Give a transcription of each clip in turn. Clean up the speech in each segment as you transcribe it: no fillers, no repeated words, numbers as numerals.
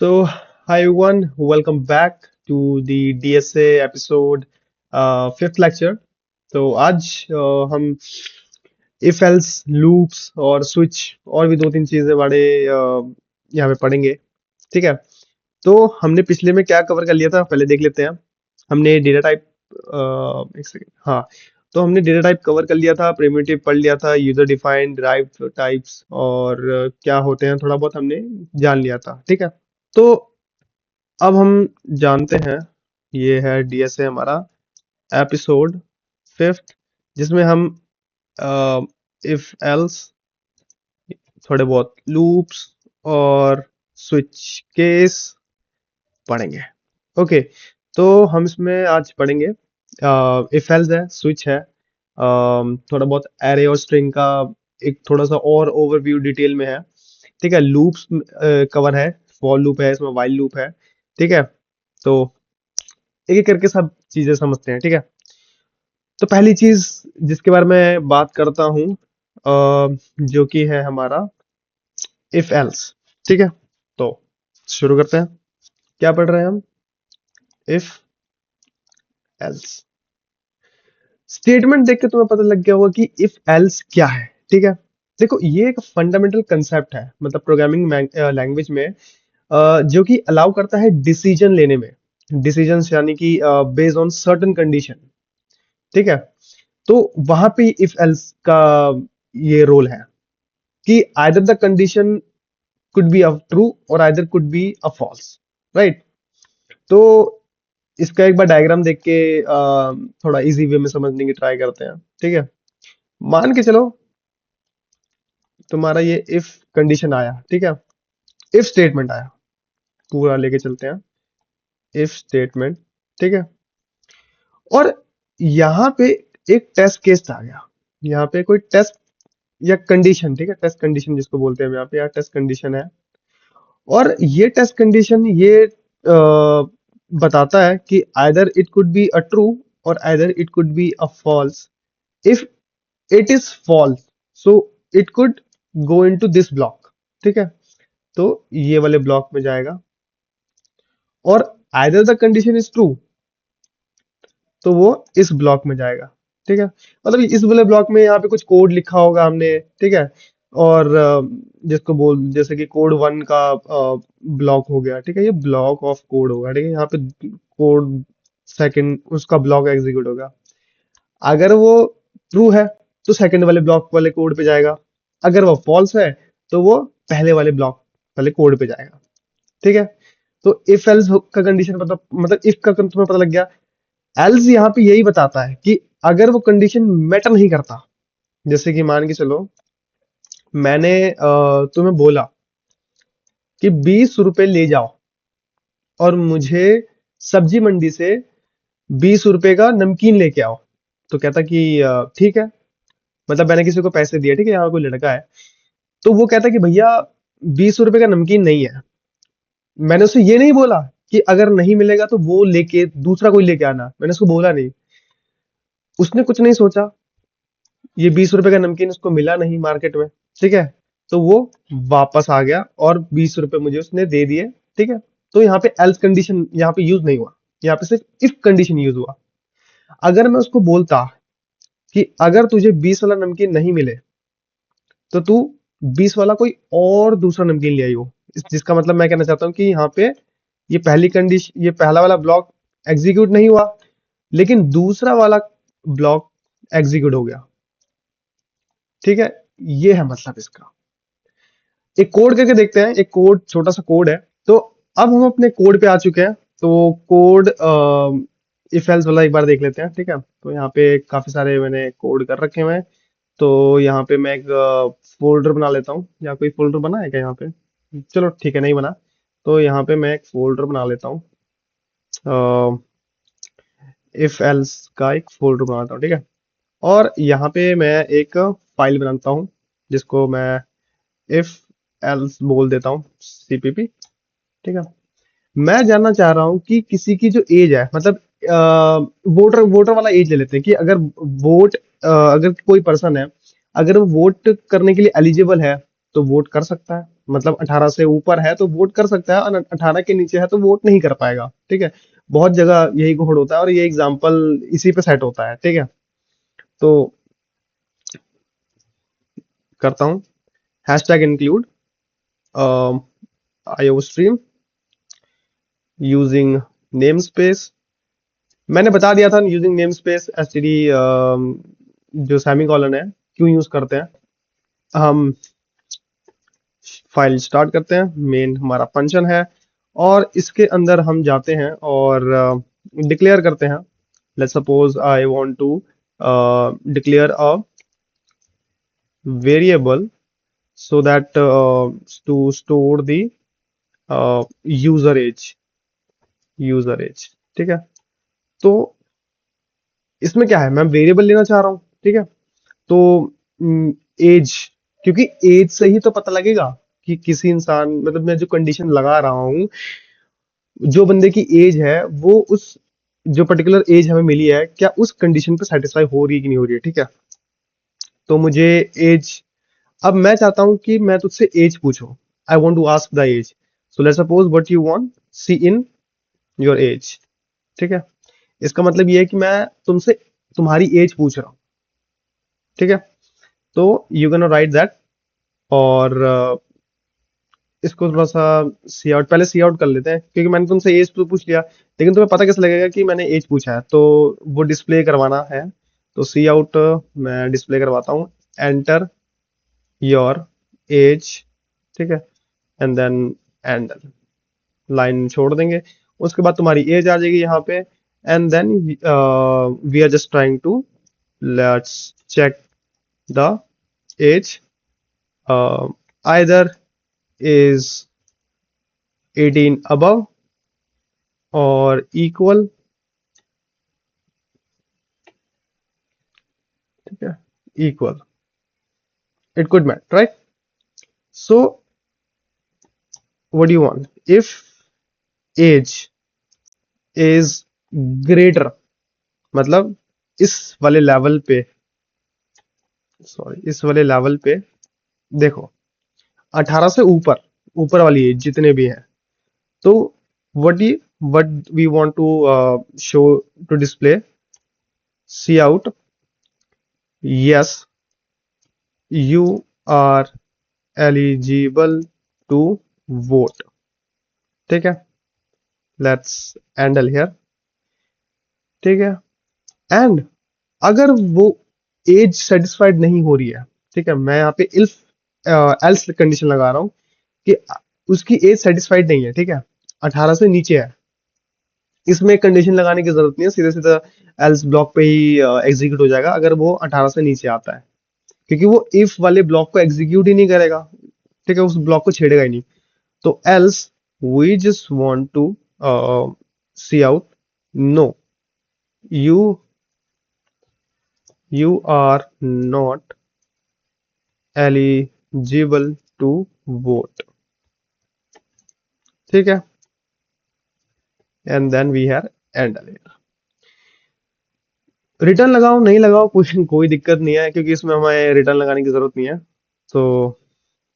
So, hi everyone, welcome back to the DSA episode fifth lecture. तो आज हम if else loops और switch और भी दो तीन चीजें बड़े यहाँ पे पढ़ेंगे। ठीक है। तो हमने पिछले में क्या कवर कर लिया था पहले देख लेते हैं। हमने डेटा टाइप एक सेकेंड, हाँ। तो हमने डेटा टाइप कवर कर लिया था, प्रिमिटिव पढ़ लिया था, यूजर डिफाइंड डिराइव्ड टाइप्स और क्या होते हैं थोड़ा बहुत हमने जान लिया था। ठीक है। तो अब हम जानते हैं, ये है डीएसए हमारा एपिसोड फिफ्थ, जिसमें हम इफ एल्स, थोड़े बहुत लूप्स और स्विच केस पढ़ेंगे। ओके। तो हम इसमें आज पढ़ेंगे इफ एल्स है, स्विच है, थोड़ा बहुत एरे और स्ट्रिंग का एक थोड़ा सा और ओवरव्यू डिटेल में है। ठीक है। लूप्स कवर है, फॉर लूप है, इसमें वाइल लूप है। ठीक है। तो एक एक करके सब चीजें समझते हैं। ठीक है। तो पहली चीज जिसके बारे में बात करता हूँ जो कि है हमारा इफ एल्स। ठीक है। तो शुरू करते हैं। क्या पढ़ रहे हैं हम? इफ एल्स स्टेटमेंट देख के तुम्हें पता लग गया होगा कि इफ एल्स क्या है। ठीक है। देखो, ये एक फंडामेंटल कंसेप्ट है, मतलब प्रोग्रामिंग लैंग्वेज में, जो कि अलाउ करता है डिसीजन लेने में। डिसीजंस यानी कि बेस्ड ऑन सर्टेन कंडीशन। ठीक है। तो वहां पे इफ एल्स का ये रोल है कि either the condition could be a true और either could be a false. Right. तो इसका एक बार डायग्राम देख के थोड़ा इजी वे में समझने की ट्राई करते हैं। ठीक है। मान के चलो तुम्हारा ये इफ कंडीशन आया। ठीक है। इफ स्टेटमेंट आया, पूरा लेके चलते हैं। If statement. ठीक है। और यहाँ पे एक टेस्ट केस आ गया। यहाँ पे कोई टेस्ट या कंडीशन, ठीक है, टेस्ट कंडीशन जिसको बोलते हैं हम यहाँ पे, या टेस्ट कंडीशन है। और ये टेस्ट कंडीशन ये बताता है कि either it could be a true और either it could be a false. If it is false, so it could go into this block. ठीक है। तो ये वाले ब्लॉक में जाएगा। और either the condition is true, तो वो इस ब्लॉक में जाएगा। ठीक है। मतलब इस वाले ब्लॉक में यहाँ पे कुछ कोड लिखा होगा हमने। ठीक है। और जिसको बोल, जैसे कि कोड वन का ब्लॉक हो गया। ठीक है। ये ब्लॉक ऑफ कोड होगा। ठीक है। यहाँ पे कोड सेकंड उसका ब्लॉक एग्जीक्यूट होगा। अगर वो ट्रू है तो सेकंड वाले ब्लॉक वाले कोड पे जाएगा। अगर वो फॉल्स है तो वो पहले वाले ब्लॉक वाले कोड पे जाएगा। ठीक है। तो इफ एल्स का कंडीशन मतलब इफ का तुम्हें पता लग गया। एल्स यहाँ पे यही बताता है कि अगर वो कंडीशन मैटर नहीं करता, जैसे कि मान के चलो मैंने तुम्हें बोला कि 20 रुपए ले जाओ और मुझे सब्जी मंडी से 20 रुपए का नमकीन लेके आओ। तो कहता कि ठीक है। मतलब मैंने किसी को पैसे दिए। ठीक है। यहाँ कोई लड़का है, तो वो कहता कि भैया 20 रुपए का नमकीन नहीं है। मैंने उससे ये नहीं बोला कि अगर नहीं मिलेगा तो वो लेके दूसरा कोई लेके आना, मैंने उसको बोला नहीं। उसने कुछ नहीं सोचा, ये 20 रुपए का नमकीन उसको मिला नहीं मार्केट में। ठीक है। तो वो वापस आ गया और 20 रुपए मुझे उसने दे दिए। ठीक है। तो यहाँ पे एल्स कंडीशन यहाँ पे यूज नहीं हुआ, यहाँ पे सिर्फ इफ कंडीशन यूज हुआ। अगर मैं उसको बोलता कि अगर तुझे 20 वाला नमकीन नहीं मिले तो तू 20 वाला कोई और दूसरा नमकीन ले आई हो। जिसका मतलब मैं कहना चाहता हूँ कि यहाँ पे ये पहली कंडीशन, ये पहला वाला ब्लॉक एग्जीक्यूट नहीं हुआ, लेकिन दूसरा वाला ब्लॉक एग्जीक्यूट हो गया। ठीक है। ये है मतलब इसका। एक कोड करके देखते हैं, एक कोड, छोटा सा कोड है। तो अब हम अपने कोड पे आ चुके हैं। तो कोड इफ एल्स वाला एक बार देख लेते हैं। ठीक है। तो यहाँ पे काफी सारे मैंने कोड कर रखे हुए हैं। तो यहाँ पे मैं एक फोल्डर बना लेता हूँ, या कोई फोल्डर बना है क्या यहाँ पे? चलो ठीक है, नहीं बना। तो यहाँ पे मैं एक फोल्डर बना लेता हूँ, इफ एल्स का एक फोल्डर बनाता हूँ। ठीक है। और यहाँ पे मैं एक फाइल बनाता हूँ जिसको मैं इफ एल्स बोल देता हूँ, सीपीपी। ठीक है। मैं जानना चाह रहा हूँ कि किसी की जो एज है, मतलब वोटर वोटर वाला एज ले लेते हैं कि अगर अगर कोई पर्सन है, अगर वो वोट करने के लिए एलिजिबल है तो वोट कर सकता है। मतलब 18 से ऊपर है तो वोट कर सकता है, और 18 के नीचे है तो वोट नहीं कर पाएगा। ठीक है, बहुत जगह यही कोड होता है और ये एग्जाम्पल इसी पे सेट होता है। ठीक है, तो करता हूँ hashtag include IO stream using name space. मैंने बता दिया था यूजिंग नेम स्पेस एसटीडी जो सेमी कॉलन है क्यों यूज करते हैं। हम फाइल स्टार्ट करते हैं, मेन हमारा फंक्शन है, और इसके अंदर हम जाते हैं और डिक्लेयर करते हैं। Let's suppose I want to declare a variable so that to store the user age। ठीक है, तो इसमें क्या है, मैं वेरिएबल लेना चाह रहा हूँ। ठीक है, तो एज, क्योंकि एज से ही तो पता लगेगा कि किसी इंसान, मतलब मैं जो कंडीशन लगा रहा हूँ, जो बंदे की एज है वो उस जो पर्टिकुलर एज हमें मिली है क्या उस कंडीशन पे सेटिस्फाई हो रही है कि नहीं हो रही है। ठीक है, तो मुझे एज, अब मैं चाहता हूं कि मैं तुझसे एज पूछूं। I want to ask the age, so let's suppose what you want see in your age. ठीक है, इसका मतलब ये है कि मैं तुमसे तुम्हारी एज पूछ रहा हूँ। ठीक है, तो यू कैन राइट दैट, और इसको थोड़ा सा सी आउट, पहले सी आउट कर लेते हैं क्योंकि मैंने तुमसे एज तो पूछ लिया, लेकिन तुम्हें पता कैसे लगेगा कि मैंने एज पूछा है, तो वो डिस्प्ले करवाना है। तो सी आउट मैं डिस्प्ले करवाता हूँ, एंटर योर एज। ठीक है, एंड देन एंड लाइन छोड़ देंगे, उसके बाद तुम्हारी एज आ जाएगी यहाँ पे, and then we are just trying to let's check the age, either is 18 above और इक्वल। ठीक है, equal, it could match right. So what do you want, if age is greater, मतलब इस वाले लेवल पे, सॉरी इस वाले level पे देखो, 18 से ऊपर, ऊपर वाली एज जितने भी हैं, तो what we want to show to display, cout yes you are eligible to vote. ठीक है, लेट्स एंडल हियर। ठीक है, एंड अगर वो एज सेटिस्फाइड नहीं हो रही है, ठीक है, मैं यहाँ पे इल्फ एल्स कंडीशन लगा रहा हूँ कि उसकी एज सेटिस्फाइड नहीं है। ठीक है, 18 से नीचे है, इसमें कंडीशन लगाने की जरूरत नहीं है, सीधे सीधा एल्स ब्लॉक पे ही एग्जीक्यूट हो जाएगा अगर वो 18 से नीचे आता है, क्योंकि वो इफ वाले ब्लॉक को एग्जीक्यूट ही नहीं करेगा। ठीक है, उस ब्लॉक को छेड़ेगा ही नहीं। तो else we just want to C out no you you are not eligible to vote. ठीक है, and then we have end. Return लगाओ नहीं लगाओ कोई कोई दिक्कत नहीं है, क्योंकि इसमें हमें रिटर्न लगाने की जरूरत नहीं है। तो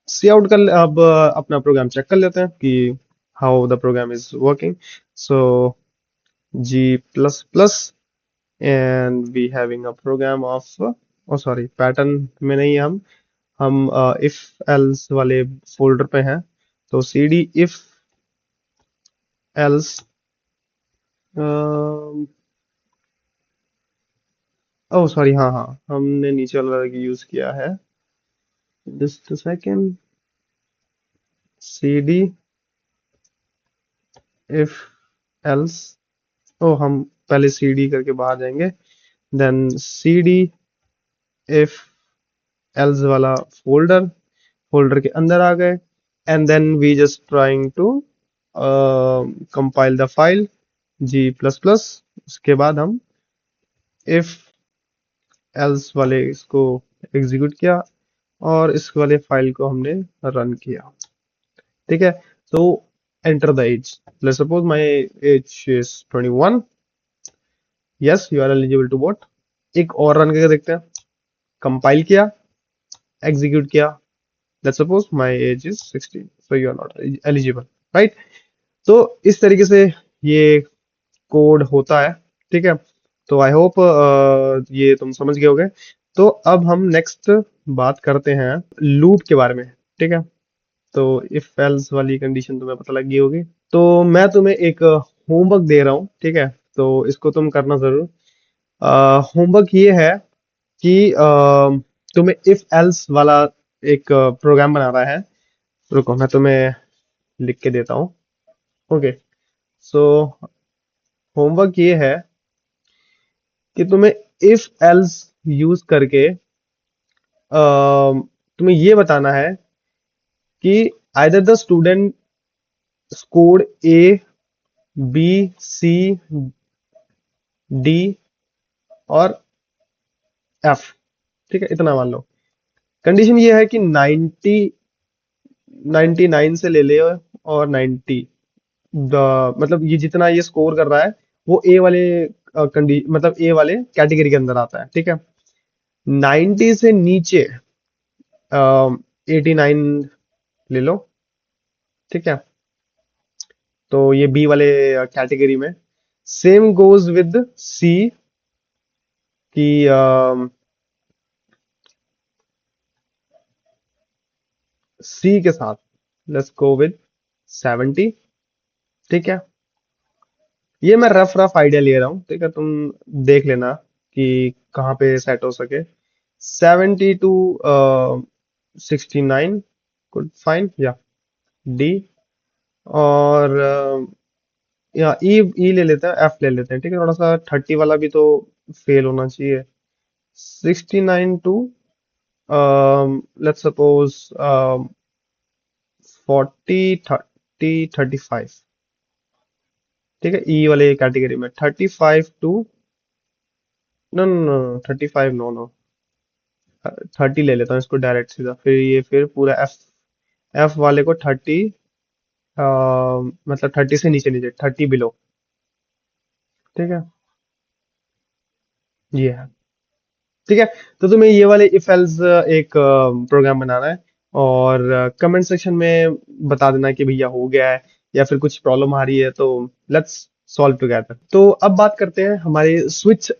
सी आउट कर अब अपना प्रोग्राम चेक कर लेते हैं कि how the program is working. So G plus plus, and we having a program of, oh sorry pattern में नहीं, हम इफ एल्स वाले फोल्डर पे हैं। तो C D if else, oh sorry हाँ हाँ, हमने नीचे वाला यूज किया है, just a second. C D if else, oh हम पहले सी डी करके बाहर जाएंगे, then C D if else वाला फोल्डर, फोल्डर के अंदर आ गए, and then we just trying to compile the file G plus plus. उसके बाद हम इफ एल्स वाले इसको एग्जीक्यूट किया और इस वाले फाइल को हमने रन किया। ठीक है, तो enter the age, let's suppose my age is 21, yes you are eligible to vote. एक और रन करके देखते हैं, कंपाइल किया, एग्जीक्यूट किया, let's suppose my age is 16, so you are not eligible, right? तो इस तरीके से ये कोड होता है, ठीक है? तो आई होप ये तुम समझ गए होगे। तो अब हम नेक्स्ट बात करते हैं लूप के बारे में, ठीक है? तो इफ एल्स वाली कंडीशन तुम्हें पता लग गई होगी। तो मैं तुम्हें एक होमवर्क दे रहा हूँ, ठीक है? तो इसको तुम करना जरूर। होमवर्क ये है कि तुम्हें इफ एल्स वाला एक प्रोग्राम बनाना है। रुको मैं तुम्हें लिख के देता हूँ। ओके, सो होमवर्क ये है कि तुम्हें इफ एल्स यूज करके तुम्हें ये बताना है कि either the student scored A, B, C, D और एफ, ठीक है? इतना मान लो। कंडीशन ये है कि 90 99 से ले ले और 90, मतलब ये जितना ये स्कोर कर रहा है वो ए वाले मतलब ए वाले कैटेगरी के अंदर आता है, ठीक है? 90 से नीचे 89 ले लो, ठीक है? तो ये बी वाले कैटेगरी में। सेम गोज विद सी की सी के साथ लेट्स गो विद 70, ठीक है? ये मैं रफ रफ आइडिया ले रहा हूँ, ठीक है? तुम देख लेना कि कहाँ पे सेट हो सके। 70 टू 69 गुड फाइन, या डी। और या ई ले लेते हैं, एफ ले लेते हैं, ठीक है? थोड़ा सा 30 वाला भी तो फेल होना चाहिए। 69 टू लेट्स सपोज 40, 30, 35, ठीक है? ई वाले कैटेगरी में 35 to, no no no, 35 no no, 30 ले लेता हूँ इसको डायरेक्ट सीधा। फिर ये फिर पूरा एफ, एफ वाले को 30, मतलब 30 से नीचे नीचे 30 बिलो, ठीक है? ये है, ठीक है? तो तुम्हें ये वाले इफ एल्स एक प्रोग्राम बनाना है और कमेंट सेक्शन में बता देना कि भैया हो गया है या फिर कुछ प्रॉब्लम आ रही है, तो लेट्स सॉल्व टुगेदर। तो अब बात करते हैं हमारे स्विच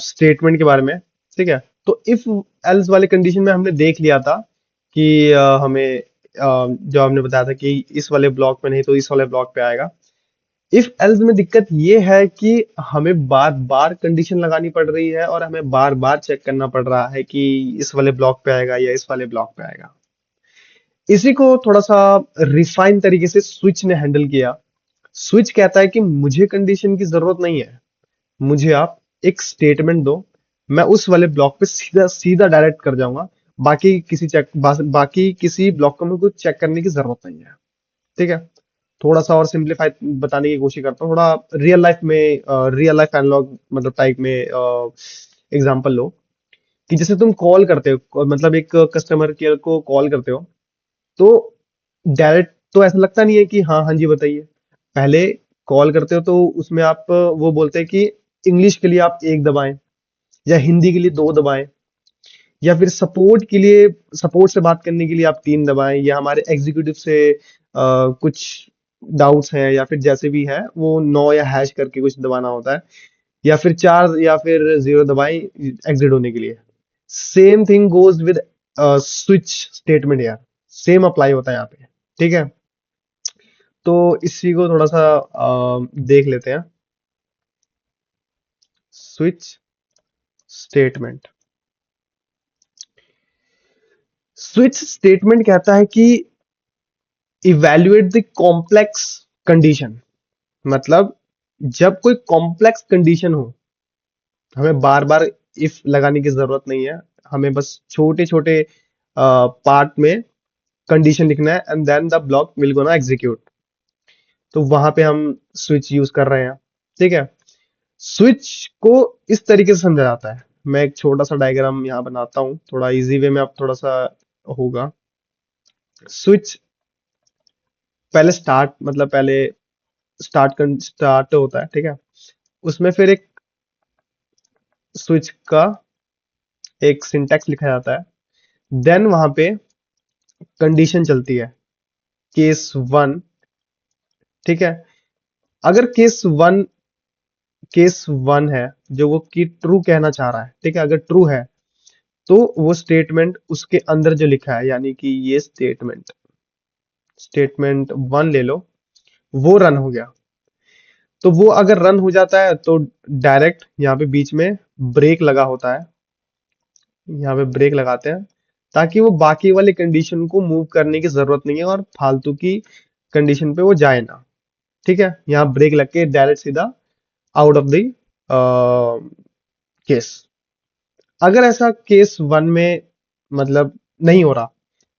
स्टेटमेंट के बारे में, ठीक है? तो इफ एल्स वाले कंडीशन में हमने देख लिया था कि हमें जो हमने बताया था कि इस वाले ब्लॉक में नहीं तो इस वाले ब्लॉक पे आएगा। इफ एल्स में दिक्कत ये है कि हमें बार बार कंडीशन लगानी पड़ रही है और हमें बार बार चेक करना पड़ रहा है कि इस वाले ब्लॉक पे आएगा या इस वाले ब्लॉक पे आएगा। इसी को थोड़ा सा रिफाइन तरीके से स्विच ने हैंडल किया। स्विच कहता है कि मुझे कंडीशन की जरूरत नहीं है, मुझे आप एक स्टेटमेंट दो, मैं उस वाले ब्लॉक पे सीधा सीधा डायरेक्ट कर जाऊंगा। बाकी किसी ब्लॉक को मेरे को चेक करने की जरूरत नहीं है, ठीक है? थोड़ा सा और सिंप्लीफाई बताने की कोशिश करता हूँ, थोड़ा रियल लाइफ में, रियल लाइफ एनालॉग मतलब टाइप में एग्जांपल लो। कि जैसे तुम कॉल करते हो, मतलब एक कस्टमर केयर को कॉल करते हो, तो डायरेक्ट तो ऐसा लगता नहीं है कि हाँ हाँ जी बताइए। पहले कॉल करते हो तो उसमें आप वो बोलते हैं कि इंग्लिश के लिए आप एक दबाएं या हिंदी के लिए दो दबाएं, या फिर सपोर्ट के लिए, सपोर्ट से बात करने के लिए आप तीन दबाएं, या हमारे एग्जीक्यूटिव से कुछ डाउट्स हैं या फिर जैसे भी है वो नौ या हैश करके कुछ दबाना होता है, या फिर चार या फिर जीरो दबाएं एग्जिट होने के लिए। Same thing goes with switch statement यार, सेम अप्लाई होता है यहाँ पे, ठीक है? तो इसी को थोड़ा सा देख लेते हैं। स्विच स्टेटमेंट, स्विच स्टेटमेंट कहता है कि इवैल्यूएट द कॉम्प्लेक्स कंडीशन। मतलब जब कोई कॉम्प्लेक्स कंडीशन हो, हमें बार बार इफ लगाने की जरूरत नहीं है, हमें बस छोटे छोटे पार्ट में कंडीशन लिखना है and then the block will gonna execute. तो वहां पे हम स्विच यूज कर रहे हैं, ठीक है? स्विच को इस तरीके से समझा जाता है। मैं एक छोटा सा डायग्राम यहाँ बनाता हूँ, थोड़ा इजी वे में, अब थोड़ा सा होगा। स्विच पहले स्टार्ट, मतलब पहले स्टार्ट होता है, ठीक है? उसमें फिर एक स्विच का एक सिंटैक्स लिखा जाता है। देन वहां पे कंडीशन चलती है, केस वन, ठीक है। अगर केस वन है जो वो की ट्रू कहना चाह रहा है, ठीक है, अगर ट्रू है तो वो स्टेटमेंट उसके अंदर जो लिखा है, यानी कि ये स्टेटमेंट वन ले लो, वो रन हो गया। तो वो अगर रन हो जाता है तो डायरेक्ट यहाँ पे बीच में ब्रेक लगा होता है, यहाँ पे ब्रेक लगाते हैं ताकि वो बाकी वाले कंडीशन को मूव करने की जरूरत नहीं है और फालतू की कंडीशन पे वो जाए ना, ठीक है। यहाँ ब्रेक लग के डायरेक्ट सीधा आउट ऑफ द केस। अगर ऐसा केस वन में मतलब नहीं हो रहा,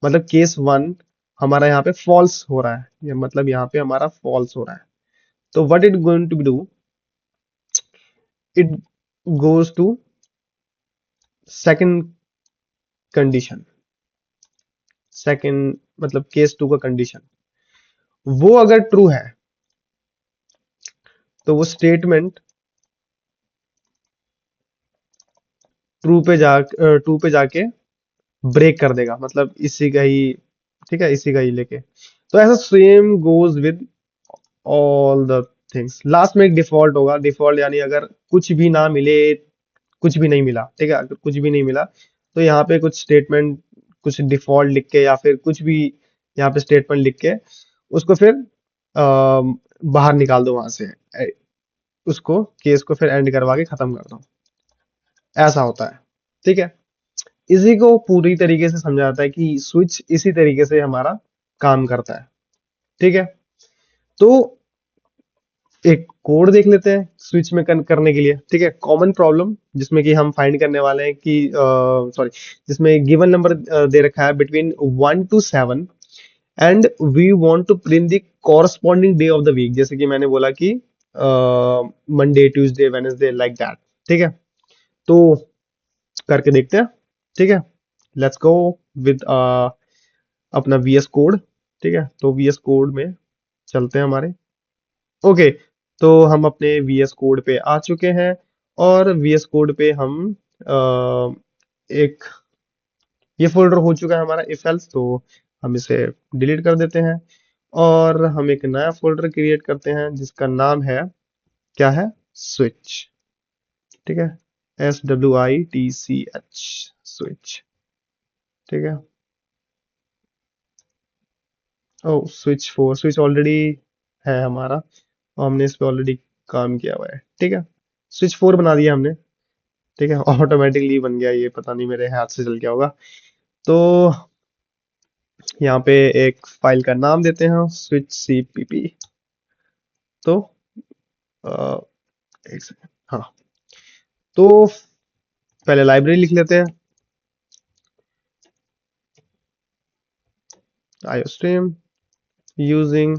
मतलब केस वन हमारा यहाँ पे फॉल्स हो रहा है, ये मतलब यहाँ पे हमारा फॉल्स हो रहा है, तो what it going to do, it goes to second condition, second मतलब केस टू का कंडीशन। वो अगर ट्रू है तो वो स्टेटमेंट ट्रू पे जाके ब्रेक कर देगा, मतलब इसी का ही, ठीक है, इसी का ही लेके। तो ऐसा same goes with all the things. Last में एक डिफॉल्ट होगा, डिफॉल्ट यानी अगर कुछ भी ना मिले, कुछ भी नहीं मिला, ठीक है, अगर कुछ भी नहीं मिला तो यहाँ पे कुछ स्टेटमेंट, कुछ डिफॉल्ट लिख के या फिर कुछ भी यहाँ पे स्टेटमेंट लिख के उसको फिर बाहर निकाल दो वहां से, उसको केस को फिर एंड करवा के खत्म कर दो। ऐसा होता है, ठीक है। इसी को पूरी तरीके से समझा जाता है कि स्विच इसी तरीके से हमारा काम करता है, ठीक है। तो एक कोड देख लेते हैं स्विच में करने के लिए, ठीक है। कॉमन प्रॉब्लम जिसमें कि हम फाइंड करने वाले हैं कि सॉरी, जिसमें गिवन नंबर दे रखा है between 1 to 7 and we want to print the corresponding day of the week, जैसे कि मैंने बोला कि Monday Tuesday Wednesday like that, ठीक है। तो करके देखते हैं, ठीक है। लेट्स गो विद अपना वीएस कोड, ठीक है। तो वीएस कोड में चलते हैं हमारे, ओके। तो हम अपने वीएस कोड पे आ चुके हैं और वीएस कोड पे हम एक ये फोल्डर हो चुका है हमारा इफ एल्स, तो हम इसे डिलीट कर देते हैं और हम एक नया फोल्डर क्रिएट करते हैं जिसका नाम है, क्या है, स्विच, ठीक है। SWITCH, स्विच, ठीक है। ओ स्विच 4, स्विच ऑलरेडी है हमारा और हमने इस पे ऑलरेडी काम किया हुआ है, ठीक है। स्विच 4 बना दिया हमने, ठीक है, ऑटोमेटिकली बन गया, ये पता नहीं मेरे हाथ से चल गया होगा। तो यहाँ पे एक फाइल का नाम देते हैं स्विच CPP। तो अ, एक सेकंड, हाँ। तो पहले लाइब्रेरी लिख लेते हैं, iostream using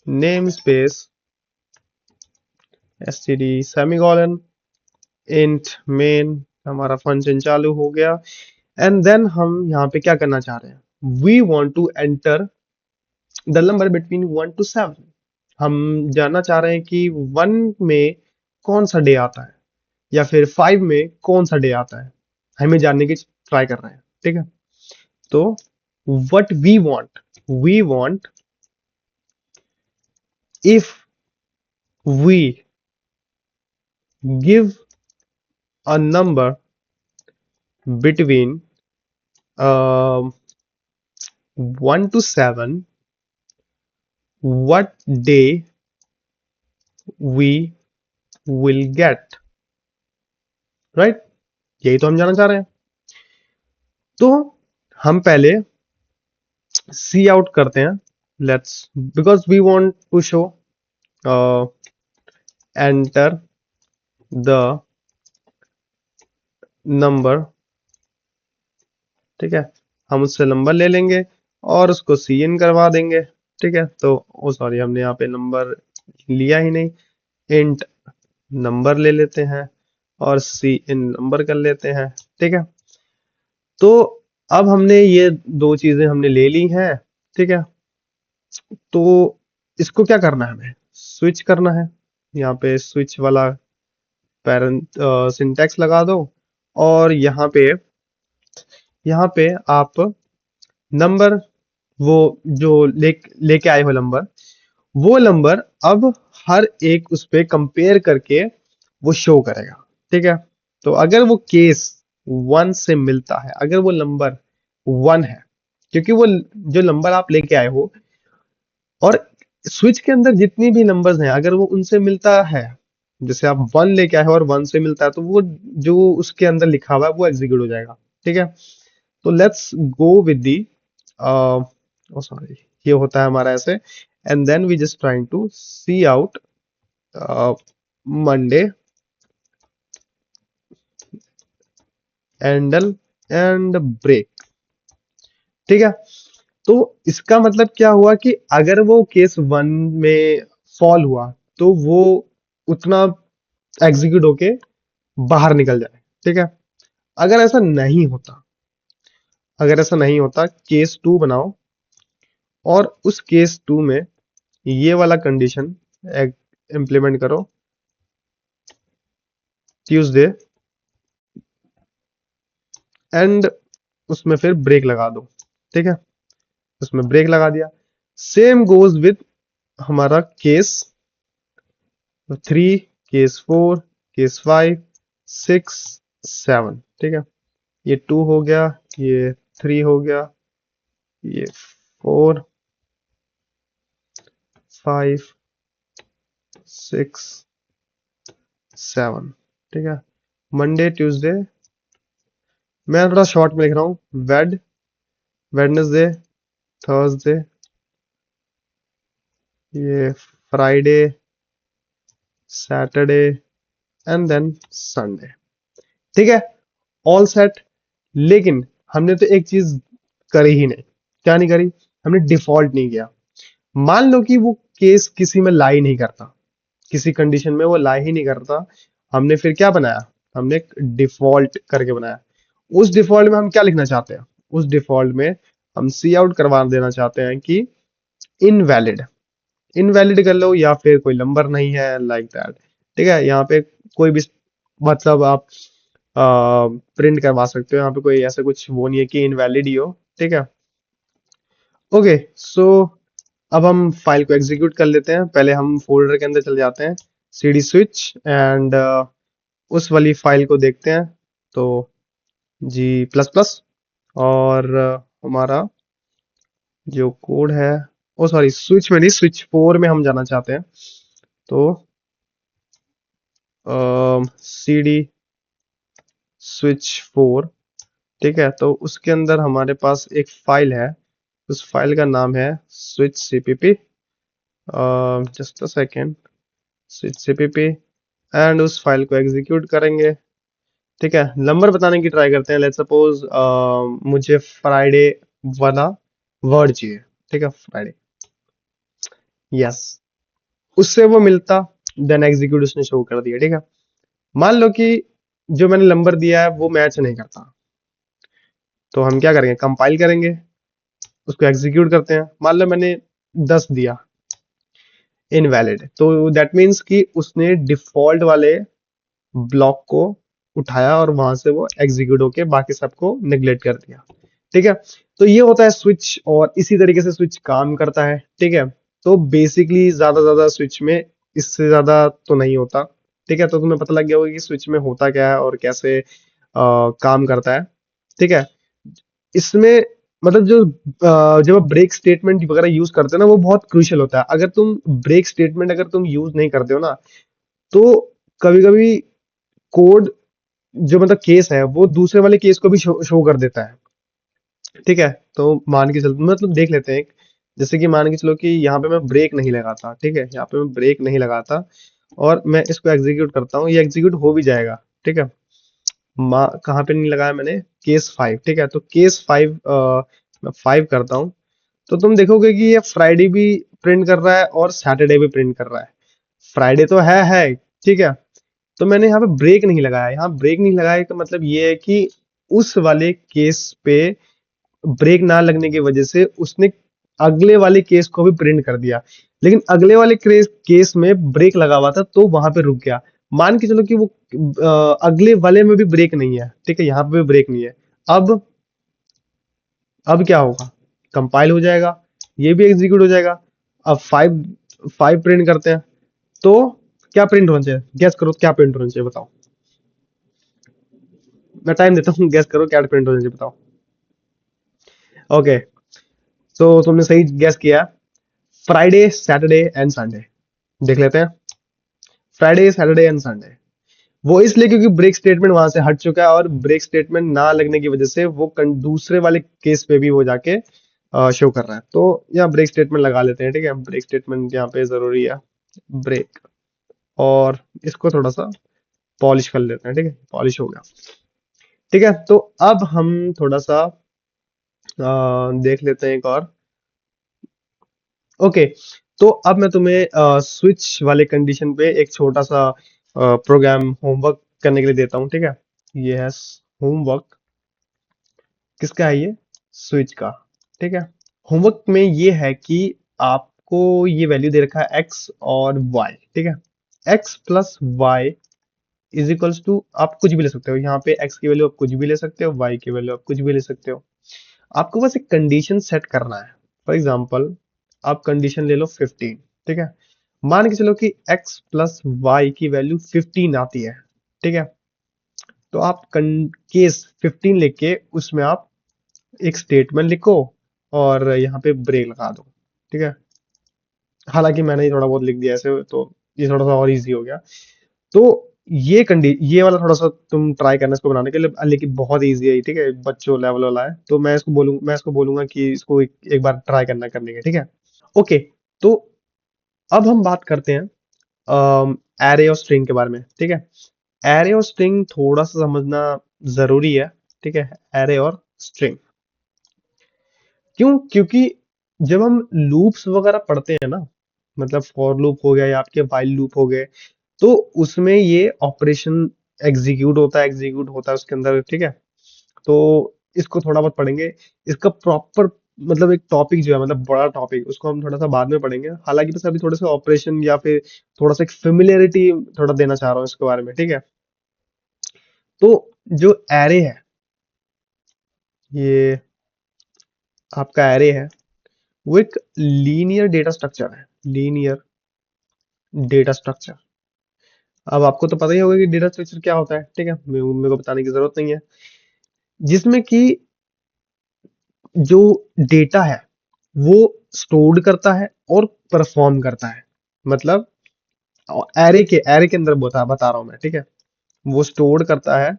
namespace std semicolon int main, हमारा फंक्शन चालू हो गया। एंड देन हम यहाँ पे क्या करना चाह रहे हैं, we want to enter the number between 1 to 7। हम जानना चाह रहे हैं कि 1 में कौन सा डे आता है या फिर 5 में कौन सा डे आता है, हमें जानने की ट्राई कर रहे हैं, ठीक है। तो what we want if we give a number between 1 to 7, what day we will get, right, यही तो हम जानना चाह रहे हैं। तो हम पहले सी आउट करते हैं, let's, because we want to show enter the number, ठीक है। हम उससे नंबर ले लेंगे और उसको सी इन करवा देंगे, ठीक है। तो ओ सॉरी, हमने यहाँ पे नंबर लिया ही नहीं, इंट नंबर ले लेते हैं और सी इन नंबर कर लेते हैं, ठीक है। तो अब हमने ये दो चीजें हमने ले ली हैं, ठीक है। तो इसको क्या करना है, हमें स्विच करना है। यहाँ पे स्विच वाला पैरेंट सिंटैक्स लगा दो और यहाँ पे आप नंबर, वो जो लेके आए हो नंबर, वो नंबर अब हर एक उस पे कंपेयर करके वो शो करेगा। ठीक है, तो अगर वो केस 1 से मिलता है, अगर वो नंबर 1 है, क्योंकि वो जो नंबर आप लेके आए हो और स्विच के अंदर जितनी भी नंबर्स हैं, अगर वो उनसे मिलता है, जैसे आप 1 लेके आए हो और 1 से मिलता है, तो वो जो उसके अंदर लिखा हुआ है वो एग्जीक्यूट हो जाएगा। ठीक है, तो let's go with the oh sorry, ये होता है हमारा ऐसे, and then we just trying to C out Monday एंडल एंड ब्रेक। ठीक है, तो इसका मतलब क्या हुआ कि अगर वो केस 1 में फॉल हुआ तो वो उतना एग्जीक्यूट होके बाहर निकल जाए। ठीक है, अगर ऐसा नहीं होता, अगर ऐसा नहीं होता, केस 2 बनाओ और उस केस 2 में ये वाला कंडीशन इम्प्लीमेंट करो, ट्यूसडे एंड उसमें फिर ब्रेक लगा दो। ठीक है, उसमें ब्रेक लगा दिया। सेम गोज विद हमारा केस 3, केस 4, केस 5, 6, 7। ठीक है, ये 2 हो गया, ये 3 हो गया, ये 4, 5, 6, 7। ठीक है, मंडे ट्यूसडे, मैं थोड़ा शॉर्ट में लिख रहा हूँ, वेडनेसडे, थर्सडे, ये Friday, Saturday and then Sunday. ठीक है, ऑल सेट। लेकिन हमने तो एक चीज करी ही नहीं। क्या नहीं करी? हमने डिफॉल्ट नहीं किया। मान लो कि वो केस किसी में लाई नहीं करता, किसी कंडीशन में वो लाई ही नहीं करता, हमने फिर क्या बनाया? हमने एक डिफॉल्ट करके बनाया। उस डिफॉल्ट में हम क्या लिखना चाहते हैं? उस डिफॉल्ट में हम सी आउट करवा देना चाहते हैं कि इनवैलिड, इनवैलिड कर लो, या फिर कोई नंबर नहीं है, लाइक दैट। ठीक है, यहाँ पे कोई भी मतलब आप प्रिंट करवा सकते हो, यहाँ पे कोई ऐसा कुछ वो नहीं है कि इनवैलिड ही हो। ठीक है, ओके, सो अब हम फाइल को एग्जीक्यूट कर लेते हैं। पहले हम फोल्डर के अंदर चले जाते हैं, cd switch, एंड उस वाली फाइल को देखते हैं। तो जी प्लस प्लस, और हमारा जो कोड है, ओ सॉरी, स्विच में नहीं, स्विच 4 में हम जाना चाहते हैं। तो cd switch 4। ठीक है, तो उसके अंदर हमारे पास एक फाइल है, उस फाइल का नाम है switch cpp। Just a second, switch cpp, and उस फाइल को एग्जीक्यूट करेंगे। ठीक है, नंबर बताने की ट्राई करते हैं। लेट्स सपोज मुझे फ्राइडे वाला वर्ड चाहिए। ठीक है, फ्राइडे, यस, उससे वो मिलता, देन एग्जीक्यूट उसने शो कर दिया। ठीक है, मान लो कि जो मैंने नंबर दिया है वो मैच नहीं करता, तो हम क्या करेंगे? कंपाइल करेंगे, उसको एग्जीक्यूट करते हैं। मान लो मैंने 10 दिया, इनवैलिड, तो दैट मीन्स कि उसने डिफॉल्ट वाले ब्लॉक को उठाया और वहां से वो एग्जीक्यूट होके बाकी सबको नेग्लेक्ट कर दिया। ठीक है, तो ये होता है स्विच, और इसी तरीके से स्विच काम करता है। ठीक है, तो बेसिकली ज्यादा स्विच में इससे ज्यादा तो नहीं होता। ठीक है, तो तुम्हें पता लग गया होगा कि स्विच में होता क्या है और कैसे काम करता है। ठीक है, इसमें मतलब जो जब आप ब्रेक स्टेटमेंट वगैरह यूज करते हो ना, वो बहुत क्रूशियल होता है। अगर तुम ब्रेक स्टेटमेंट अगर तुम यूज नहीं करते हो ना, तो कभी कभी कोड जो मतलब केस है वो दूसरे वाले केस को भी शो कर देता है। ठीक है, तो मान के चलो, मतलब देख लेते हैं एक, जैसे कि मान के चलो कि यहाँ पे मैं ब्रेक नहीं लगाता। ठीक है, यहाँ पे मैं ब्रेक नहीं लगाता और मैं इसको एग्जीक्यूट करता हूँ, ये एग्जीक्यूट हो भी जाएगा। ठीक है, कहाँ पे नहीं लगाया मैंने? केस 5। ठीक है, तो केस 5 मैं 5 करता हूँ, तो तुम देखोगे कि ये फ्राइडे भी प्रिंट कर रहा है और सैटरडे भी प्रिंट कर रहा है। फ्राइडे तो है। ठीक है, तो मैंने यहाँ पे ब्रेक नहीं लगाया। यहाँ ब्रेक नहीं लगाया का मतलब ये है कि उस वाले केस पे ब्रेक ना लगने की वजह से उसने अगले वाले केस को भी प्रिंट कर दिया। लेकिन अगले वाले केस में ब्रेक लगा हुआ था, तो वहां पे रुक गया। मान के चलो कि वो अगले वाले में भी ब्रेक नहीं है। ठीक है, यहाँ पे भी ब्रेक नहीं है। अब अब क्या होगा? कंपाइल हो जाएगा, ये भी एग्जीक्यूट हो जाएगा। अब 5 प्रिंट करते हैं, तो क्या प्रिंट होना चाहिए? गैस करो क्या प्रिंट होना चाहिए, बताओ। मैं टाइम देता हूँ, गैस करो क्या प्रिंट होना चाहिए, बताओ। ओके, तो तुमने सही गैस किया, फ्राइडे सैटरडे एंड संडे। देख लेते हैं, फ्राइडे सैटरडे एंड संडे। वो इसलिए क्योंकि ब्रेक स्टेटमेंट वहां से हट चुका है, और ब्रेक स्टेटमेंट ना लगने की वजह से वो दूसरे वाले केस पे भी वो जाके शो कर रहा है। तो यहाँ ब्रेक स्टेटमेंट लगा लेते हैं, ठीक है। ब्रेक स्टेटमेंट यहाँ पे जरूरी है, ब्रेक। और इसको थोड़ा सा पॉलिश कर लेते हैं, ठीक है, पॉलिश हो गया। ठीक है, तो अब हम थोड़ा सा देख लेते हैं एक और। ओके, तो अब मैं तुम्हें स्विच वाले कंडीशन पे एक छोटा सा प्रोग्राम होमवर्क करने के लिए देता हूँ, ठीक है। ये है होमवर्क, किसका है ये? स्विच का, ठीक है। होमवर्क में ये है कि आपको ये वैल्यू दे रखा है x और y, ठीक है। x plus y is equals to, आप कुछ भी ले सकते हो यहाँ पे, x की वैल्यू आप कुछ भी ले सकते हो, y की वैल्यू आप कुछ भी ले सकते हो। आपको बस एक कंडीशन सेट करना है। फॉर एग्जाम्पल, आप कंडीशन ले लो 15, ठीक है। मान के चलो कि x प्लस वाई की वैल्यू 15 आती है, ठीक है। तो आप केस 15 लेके उसमें आप एक स्टेटमेंट लिखो और यहाँ पे ब्रेक लगा दो, ठीक है। हालांकि मैंने ये थोड़ा बहुत लिख दिया ऐसे, तो ये थोड़ा सा और इजी हो गया। तो ये वाला थोड़ा सा तुम ट्राई करना इसको बनाने के लिए, लेकिन बहुत इजी है, ठीक है, बच्चों लेवल वाला है। तो मैं इसको बोलूंगा कि इसको एक बार ट्राई करने के, ठीक है। ओके, तो अब हम बात करते हैं एरे और स्ट्रिंग के बारे में, ठीक है। एरे और स्ट्रिंग थोड़ा सा समझना जरूरी है, ठीक है। एरे और स्ट्रिंग क्यों? क्योंकि जब हम लूप्स वगैरह पढ़ते हैं ना, मतलब फॉर लूप हो गया या आपके वाइल लूप हो गए, तो उसमें ये ऑपरेशन एग्जीक्यूट होता है उसके अंदर, ठीक है। तो इसको थोड़ा बहुत पढ़ेंगे। इसका प्रॉपर मतलब एक टॉपिक जो है, मतलब बड़ा टॉपिक, उसको हम थोड़ा सा बाद में पढ़ेंगे। हालांकि बस अभी थोड़े से ऑपरेशन या फिर थोड़ा सा एक फेमिलियरिटी थोड़ा देना चाह रहा हूँ इसके बारे में, ठीक है। तो जो एरे है, ये आपका एरे है, वो एक लीनियर डेटा स्ट्रक्चर है, लीनियर डेटा स्ट्रक्चर। अब आपको तो पता ही होगा कि डेटा स्ट्रक्चर क्या होता है, ठीक है, मेरे को बताने की जरूरत नहीं है। जिसमें कि जो डेटा है वो स्टोर्ड करता है और परफॉर्म करता है। मतलब एरे के अंदर बता रहा हूं मैं, ठीक है। वो स्टोर्ड करता है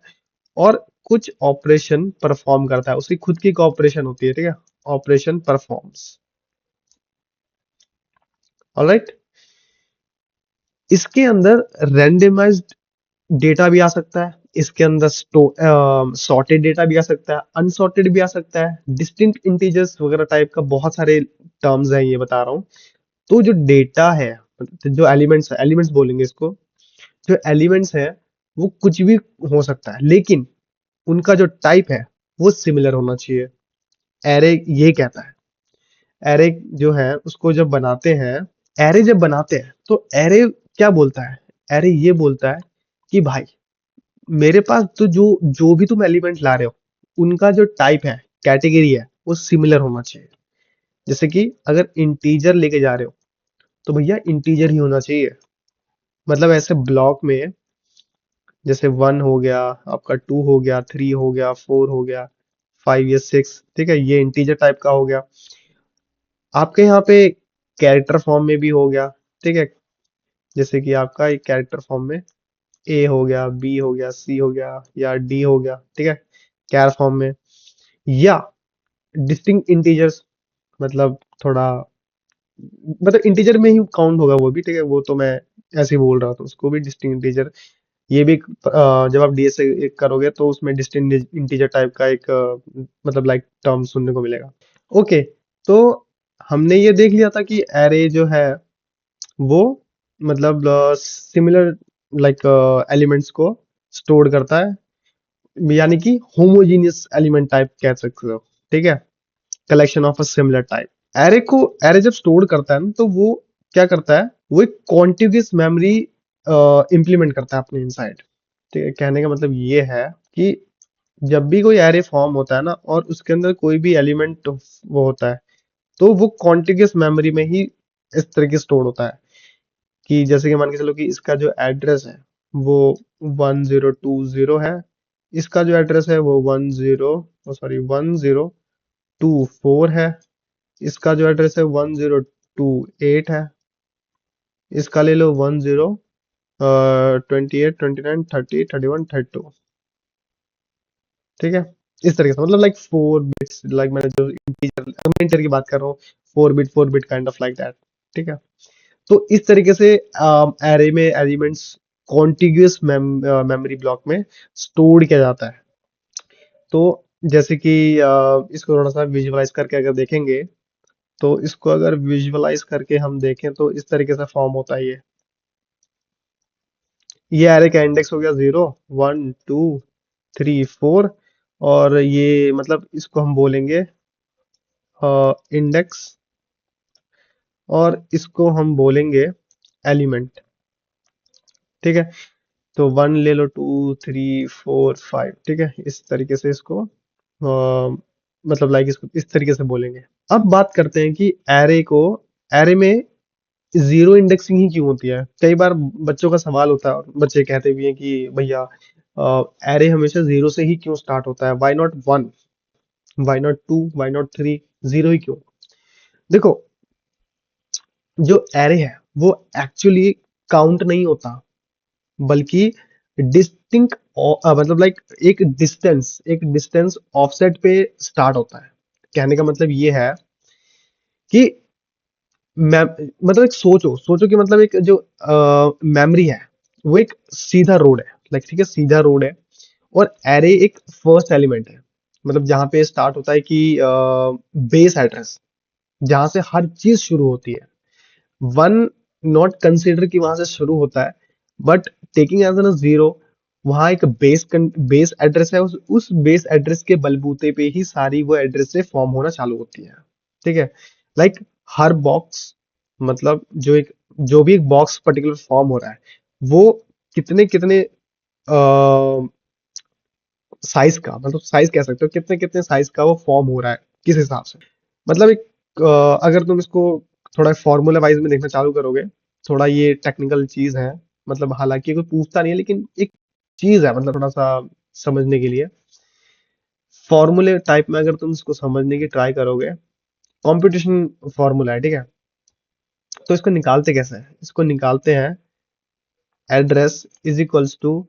और कुछ ऑपरेशन परफॉर्म करता है, उसकी खुद की एक ऑपरेशन होती है, ठीक है। Operation performs, alright. इसके अंदर रैंडमाइज्ड डेटा भी आ सकता है, इसके अंदर सॉर्टेड डेटा भी आ सकता है, अनसॉर्टेड भी आ सकता है, डिस्टिंक्ट इंटीजर्स वगैरह टाइप का बहुत सारे टर्म्स हैं, ये बता रहा हूँ। तो जो डेटा है, जो एलिमेंट्स बोलेंगे इसको, जो एलिमेंट्स है वो कुछ भी हो सकता है, लेकिन उनका जो टाइप है वो सिमिलर होना चाहिए। एरे ये कहता है, एरे जो है उसको जब बनाते हैं, एरे जब बनाते हैं तो एरे क्या बोलता है? एरे ये बोलता है कि भाई, मेरे पास तो जो जो भी तुम एलिमेंट ला रहे हो, उनका जो टाइप है, कैटेगरी है, वो सिमिलर होना चाहिए। जैसे कि अगर इंटीजर लेके जा रहे हो, तो भैया इंटीजर ही होना चाहिए। मतलब ऐसे ब्लॉक में जैसे 1 हो गया, आपका 2 हो गया, 3 हो गया, 4 हो गया, 5 या 6, ठीक है, ये इंटीजर टाइप का हो गया। आपके यहाँ पे कैरेक्टर फॉर्म में भी हो गया, ठीक है। जैसे कि आपका एक कैरेक्टर फॉर्म में ए हो गया, बी हो गया, सी हो गया या डी हो गया, ठीक है, कैर फॉर्म में। या डिस्टिंक्ट इंटीजर्स, मतलब थोड़ा, मतलब इंटीजर में ही काउंट होगा वो भी, ठीक है। वो तो मैं ऐसे ही बोल रहा था, उसको भी डिस्टिंक्ट इंटीजर। ये भी जब आप डीएसए करोगे तो उसमें डिस्टिंक्ट इंटीजर टाइप का एक मतलब लाइक टर्म सुनने को मिलेगा। ओके, तो हमने ये देख लिया था कि एरे जो है वो मतलब सिमिलर लाइक एलिमेंट्स को स्टोर करता है, यानी कि होमोजीनियस एलिमेंट टाइप कह सकते हो, ठीक है। Collection of a similar type. Array जब स्टोर करता है ना, तो वो क्या करता है, वो एक कॉन्टिगियस मेमोरी इंप्लीमेंट करता है अपने इनसाइड। ठीक है, कहने का मतलब ये है कि जब भी कोई एरे फॉर्म होता है ना और उसके अंदर कोई भी एलिमेंट वो होता है, तो वो कॉन्टिगियस मेमोरी में ही इस तरीके स्टोर होता है कि जैसे कि मान के चलो कि इसका जो एड्रेस है वो 1020 है, इसका जो एड्रेस है वो 1024 है, इसका जो एड्रेस है 1028 है, इसका ले लो 28 29 30 31 32। ठीक है, इस तरीके से मतलब लाइक 4 बिट्स, लाइक मैंने जो इंटीजर की बात कर रहा हूँ, 4 bit kind of like that. ठीक है, तो इस तरीके से एरे में एलिमेंट्स कॉन्टिग्यूअस मेमोरी ब्लॉक में स्टोर किया जाता है। तो जैसे कि इसको थोड़ा सा विजुअलाइज करके अगर देखेंगे, तो इसको अगर विजुअलाइज करके हम देखें तो इस तरीके से फॉर्म होता है ये एरे का इंडेक्स हो गया 0 1 2 3 4, और ये मतलब इसको हम बोलेंगे इंडेक्स, और इसको हम बोलेंगे एलिमेंट। ठीक है, तो 1 ले लो, 2 3 4 5। ठीक है, इस तरीके से इसको मतलब लाइक इसको इस तरीके से बोलेंगे। अब बात करते हैं कि एरे में जीरो इंडेक्सिंग ही क्यों होती है। कई बार बच्चों का सवाल होता है और बच्चे कहते भी हैं कि भैया एरे हमेशा जीरो से ही क्यों स्टार्ट होता है, why not 1, why not 2, why not 3, zero ही क्यों। देखो, जो एरे है वो एक्चुअली काउंट नहीं होता, बल्कि डिस्टिंक्ट मतलब लाइक एक डिस्टेंस ऑफसेट पे स्टार्ट होता है। कहने का मतलब ये है कि मतलब एक सोचो सोचो कि मतलब एक जो मेमोरी है वो एक सीधा रोड है, लाइक ठीक है, सीधा रोड है, और एरे एक फर्स्ट एलिमेंट है, मतलब जहां पे स्टार्ट होता है कि बेस एड्रेस, जहां से हर चीज शुरू होती है। वन नॉट कंसिडर कि वहां से शुरू होता है, but taking as an zero, वहां एक बेस एड्रेस है, उस बेस एड्रेस के बलबूते पे ही सारी वो एड्रेस से फॉर्म होना चालू होती है। ठीक है, लाइक हर बॉक्स, मतलब जो भी एक बॉक्स पर्टिकुलर फॉर्म हो रहा है, वो कितने कितने साइज का, मतलब साइज कह सकते हो, कितने कितने साइज का वो फॉर्म हो रहा है, किस हिसाब से। मतलब अगर तुम इसको थोड़ा फॉर्मूला वाइज में देखना चालू करोगे, थोड़ा ये टेक्निकल चीज है, मतलब हालांकि कोई पूछता नहीं है, लेकिन एक चीज है, मतलब थोड़ा सा समझने के लिए फॉर्मूले टाइप में अगर तुम इसको समझने की ट्राई करोगे, कंप्यूटेशन फॉर्मूला है। ठीक है, तो इसको निकालते कैसे हैं, इसको निकालते हैं address is equals to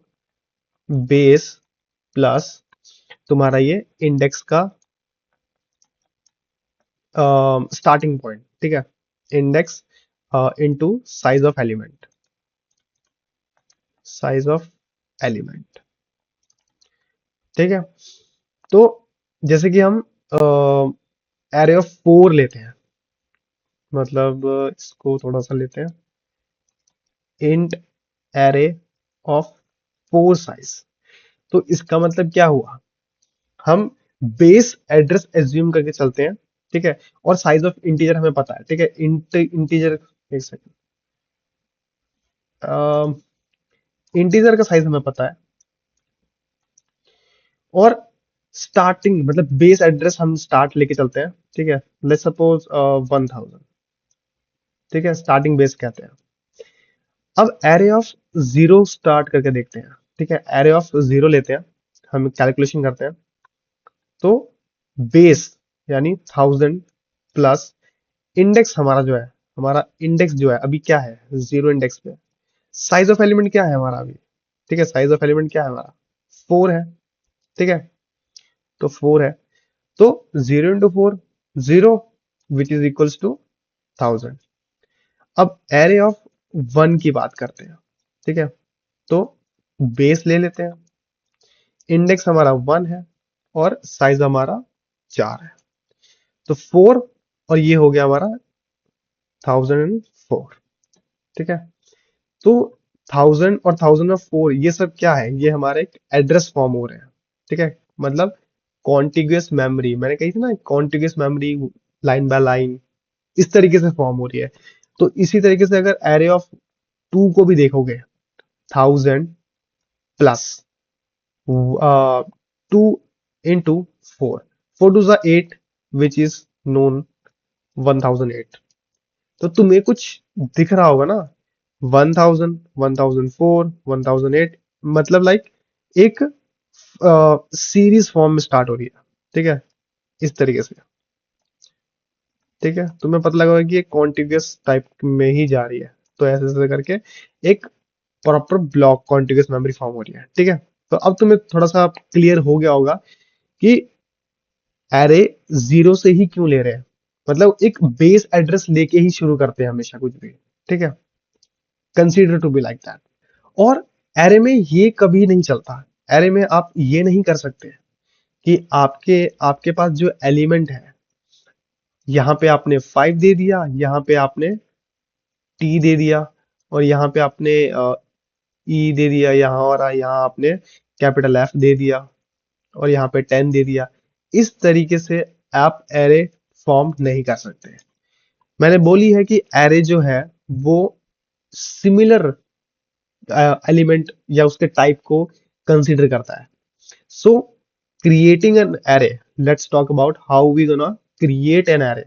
base plus तुम्हारा ये इंडेक्स का स्टार्टिंग पॉइंट। ठीक है, index into size of element. ठीक है, तो जैसे कि हम एरे ऑफ 4 लेते हैं, मतलब इसको थोड़ा सा लेते हैं, इंट एरे ऑफ 4 साइज। तो इसका मतलब क्या हुआ, हम बेस एड्रेस एज्यूम करके चलते हैं। ठीक है, और साइज ऑफ इंटीजर हमें पता है। ठीक है, इंटीजर, एक सेकंड, इंटीजर का साइज हमें पता है, और स्टार्टिंग मतलब बेस एड्रेस हम स्टार्ट लेके चलते हैं। ठीक है, लेट्स सपोज 1000। ठीक है, स्टार्टिंग बेस कहते हैं। अब एरे ऑफ जीरो स्टार्ट करके देखते हैं। ठीक है, एरे ऑफ जीरो लेते हैं, हम कैलकुलेशन करते हैं, तो बेस यानी 1000 प्लस इंडेक्स हमारा जो है, हमारा इंडेक्स जो है अभी क्या है, जीरो इंडेक्स पे। साइज ऑफ एलिमेंट क्या है हमारा अभी, ठीक है, साइज ऑफ एलिमेंट क्या है हमारा, 4 है। ठीक है, तो 4 है, तो 0 × 4, 0, विच इज इक्वल्स टू 1000। अब एरे ऑफ 1 की बात करते हैं। ठीक है, तो बेस ले लेते हैं, इंडेक्स हमारा 1 है, और साइज हमारा 4 है, तो 4, और ये हो गया हमारा 1004। ठीक है, तो 1000 और 1004 ये सब क्या है, ये हमारे एक एड्रेस फॉर्म हो रहे हैं। ठीक है, मतलब कॉन्टिग्यूअस मेमोरी, मैंने कही थी ना, contiguous memory line by line इस तरीके से फॉर्म हो रही है। तो इसी तरीके से अगर एरे ऑफ 2 को भी देखोगे, 1000 plus 2 into 4, 4 to the 8 which is known 1008। तो तुम्हें कुछ दिख रहा होगा ना, 1000, 1004, 1008, मतलब लाइक एक सीरीज फॉर्म में स्टार्ट हो रही है, ठीक है, इस तरीके से, ठीक है, तुम्हें पता लगा कि ये कॉन्टिग्यूअस टाइप में ही जा रही है। तो ऐसे ऐसे करके एक proper block contiguous memory form हो रही है, ठीक है। तो अब तुम्हें थोड़ा सा क्लियर हो गया होगा कि एरे जीरो से ही क्यों ले रहे हैं, मतलब एक बेस एड्रेस लेके ही शुरू करते हैं हमेशा कुछ भी, ठीक है, consider to be like that. और एरे में ये कभी नहीं चलता, एरे में आप ये नहीं कर सकते कि आपके आपके पास जो एलिमेंट है, यहाँ पे आपने 5 दे दिया, यहाँ पे आपने टी दे दिया, और यहाँ पे आपने ई दे दिया, यहाँ और यहाँ आपने कैपिटल एफ दे दिया, और यहाँ पे 10 दे दिया। इस तरीके से आप एरे फॉर्म नहीं कर सकते। मैंने बोली है कि एरे जो है वो सिमिलर एलिमेंट या उसके टाइप को कंसीडर करता है। So creating an array, let's talk about how we gonna create an array.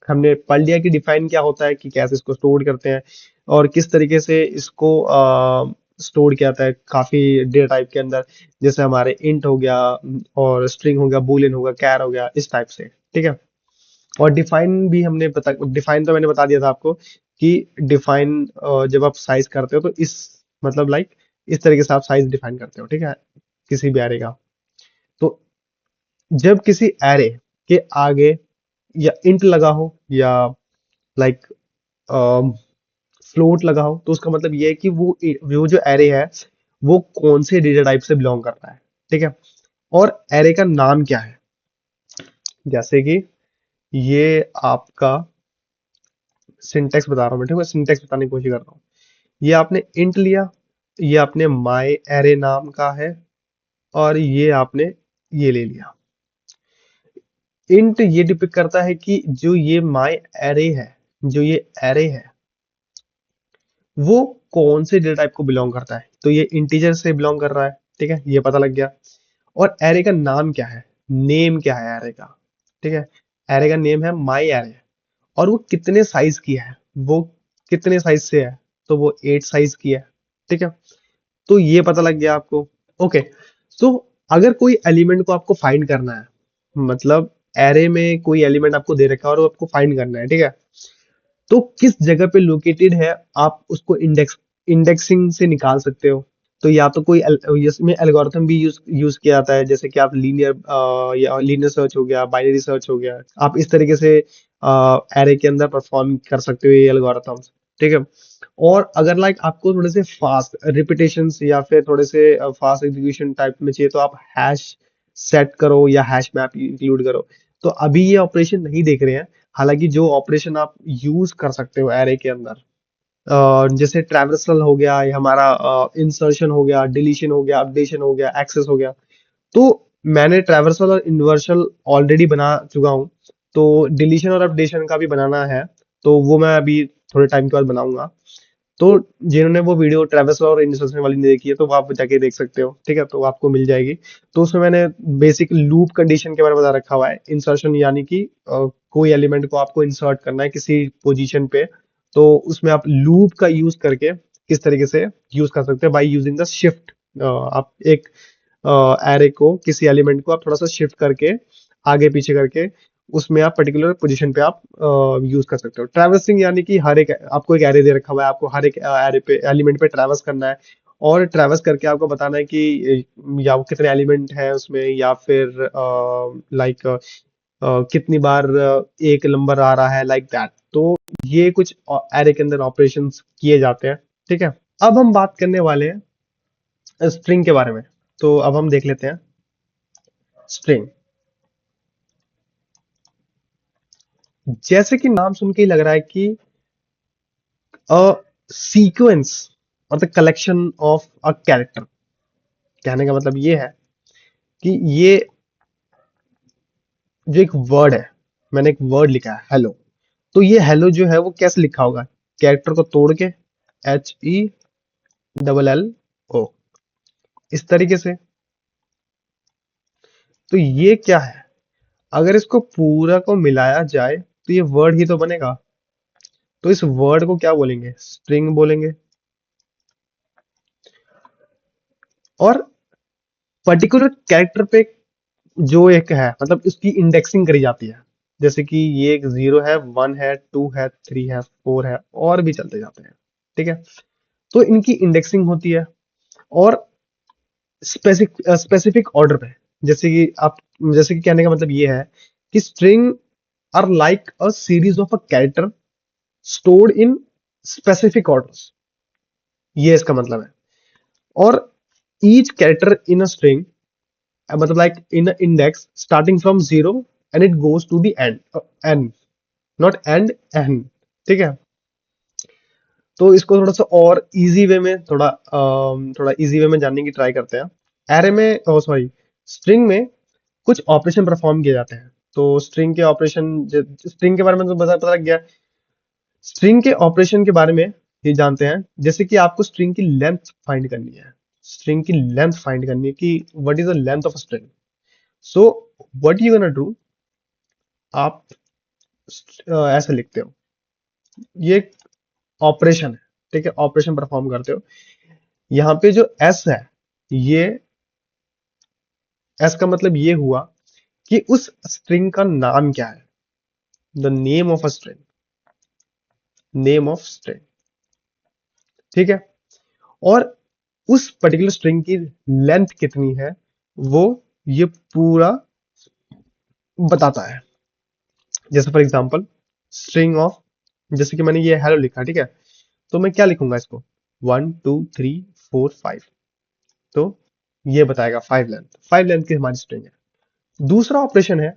हमने पढ़ लिया कि डिफाइन क्या होता है, कि कैसे इसको स्टोर करते हैं और किस तरीके से इसको स्टोर किया जाता है काफी डेटा टाइप के अंदर, जैसे हमारे इंट हो गया, और स्ट्रिंग हो गया, बूलियन हो गया, कैर हो गया, इस टाइप से, ठीक है। और डिफाइन भी हमने बता, डिफाइन तो मैंने बता दिया था आपको कि डिफाइन जब आप साइज करते हो तो इस मतलब लाइक इस तरीके से आप साइज डिफाइन करते हो, ठीक है, किसी भी एरे का। तो जब किसी एरे के आगे या इंट लगा हो या लाइक फ्लोट लगा हो, तो उसका मतलब ये है कि वो जो एरे है वो कौन से डेटा टाइप से बिलोंग कर रहा है, ठीक है। और एरे का नाम क्या है, जैसे कि ये आपका सिंटेक्स बता रहा हूँ मैं, ठीक है, सिंटेक्स बताने की कोशिश कर रहा हूँ। ये आपने इंट लिया, ये आपने माई एरे नाम का है, और ये आपने ये ले लिया। इंट ये डिपिक्ट करता है कि जो ये माई एरे है, जो ये एरे है वो कौन से डेटा टाइप को बिलोंग करता है, तो ये इंटीजर से बिलोंग कर रहा है, ठीक है, ये पता लग गया। और एरे का नाम क्या है, नेम क्या है एरे का, ठीक है, एरे का नेम है माई एरे। और वो कितने साइज की है, वो कितने साइज से है, तो वो 8 साइज की है, ठीक है। तो ये पता लग गया आपको। ओके, तो अगर कोई एलिमेंट को आपको फाइंड करना है, मतलब एरे में कोई एलिमेंट आपको दे रखा है और वो आपको फाइंड करना है, ठीक है, तो किस जगह पे लोकेटेड है आप उसको इंडेक्सिंग से निकाल सकते हो। तो या तो कोई इसमें एल्गोरिथम भी यूज किया जाता है, जैसे कि आप लीनियर या लीनियर सर्च हो गया, बाइनरी सर्च हो गया, आप इस तरीके से एरे के अंदर परफॉर्म कर सकते हो ये एल्गोरिथम्स, ठीक है। और अगर लाइक आपको थोड़े से फास्ट रिपीटेशंस या फिर थोड़े से फास्ट एग्जीक्यूशन टाइप में चाहिए, तो आप हैश सेट करो या हैश मैप इंक्लूड करो। तो अभी ये ऑपरेशन नहीं देख रहे हैं, हालांकि जो ऑपरेशन आप यूज कर सकते हो एरे के अंदर, जैसे ट्रैवर्सल हो गया, या हमारा इंसर्शन हो गया, डिलीशन हो गया, अपडेशन हो गया, एक्सेस हो गया। तो मैंने ट्रैवर्सल और इन्वर्सल ऑलरेडी बना चुका हूँ, तो डिलीशन और अपडेशन का भी बनाना है, तो वो मैं अभी थोड़े टाइम के बाद बनाऊंगा। तो जिन्होंने वो वीडियो ट्रैवर्सल और इंसर्शन वाली नहीं देखी है, तो वो आप जाके देख सकते हो, ठीक है, तो आपको मिल जाएगी। तो उसमें मैंने बेसिक लूप कंडीशन के बारे में बता रखा हुआ है। इंसर्शन यानी कि कोई एलिमेंट को आपको इंसर्ट करना है किसी पोजीशन पे, तो उसमें आप लूप का यूज करके किस तरीके से यूज कर सकते हैं, बाय यूजिंग द शिफ्ट। आप एक एरे को, किसी एलिमेंट को आप थोड़ा सा शिफ्ट करके आगे पीछे करके उसमें आप पर्टिकुलर पोजीशन पे आप यूज कर सकते हो। ट्रैवर्सिंग यानी कि हर एक आपको एक एरे दे रखा हुआ है, आपको हर एक एरे पे एलिमेंट पे ट्रैवर्स करना है, और ट्रैवर्स करके आपको बताना है कि या वो कितने एलिमेंट है उसमें, या फिर लाइक कितनी बार एक नंबर आ रहा है, लाइक दैट। तो ये कुछ एरे के अंदर ऑपरेशंस किए जाते हैं, ठीक है। अब हम बात करने वाले हैं स्ट्रिंग के बारे में। तो अब हम देख लेते हैं स्ट्रिंग। जैसे कि नाम सुन के ही लग रहा है कि अ सीक्वेंस और the collection of a character, कहने का मतलब ये है कि ये जो एक वर्ड है, मैंने एक वर्ड लिखा है हेलो, तो ये हेलो जो है वो कैसे लिखा होगा, कैरेक्टर को तोड़ के, HELL O, इस तरीके से, तो ये क्या है? अगर इसको पूरा को मिलाया जाए तो ये वर्ड ही तो बनेगा। तो इस वर्ड को क्या बोलेंगे? स्ट्रिंग बोलेंगे। और पर्टिकुलर कैरेक्टर पे जो एक है, मतलब इसकी इंडेक्सिंग करी जाती है। जैसे कि ये एक 0 है, 1 है, 2 है, 3 है, 4 है, और भी चलते जाते हैं। ठीक है? तो इनकी इंडेक्सिंग होती है। और स्पेसिफिक ऑर्डर पे। जैसे कि आप जैसे कि कहने का मतलब ये है कि string are like a series of a character stored in specific orders. ये इसका मतलब है। और each character in a string, मतलब like in a index starting from 0 and it goes to the end, n, not end, n. ठीक है? तो इसको थोड़ा सा और इजी वे में, थोड़ा इजी वे में जानने की ट्राई करते हैं। एरे में, ओ सॉरी, स्ट्रिंग में कुछ ऑपरेशन परफॉर्म किए जाते हैं। तो स्ट्रिंग के ऑपरेशन, स्ट्रिंग के बारे में तो पता लग गया। स्ट्रिंग के ऑपरेशन के बारे में ये जानते हैं। जैसे कि आपको स्ट्रिंग की लेंथ फाइंड करनी है। स्ट्रिंग की लेंथ फाइंड करनी है कि what is the length of string. So what you gonna do, आप ऐसे लिखते हो। ये ऑपरेशन है। ठीक है? ऑपरेशन परफॉर्म करते हो। यहाँ पे जो एस है, ये एस का मतलब ये हुआ कि उस स्ट्रिंग का नाम क्या है। The name of a string, name of string. ठीक है? और उस पर्टिकुलर स्ट्रिंग की लेंथ कितनी है, वो ये पूरा बताता है। जैसे फॉर एग्जांपल, स्ट्रिंग ऑफ, जैसे कि मैंने ये हेलो लिखा। ठीक है? तो मैं क्या लिखूंगा इसको? 1 2 3 4 5। तो ये बताएगा 5 लेंथ। 5 लेंथ की हमारी स्ट्रिंग है। दूसरा ऑपरेशन है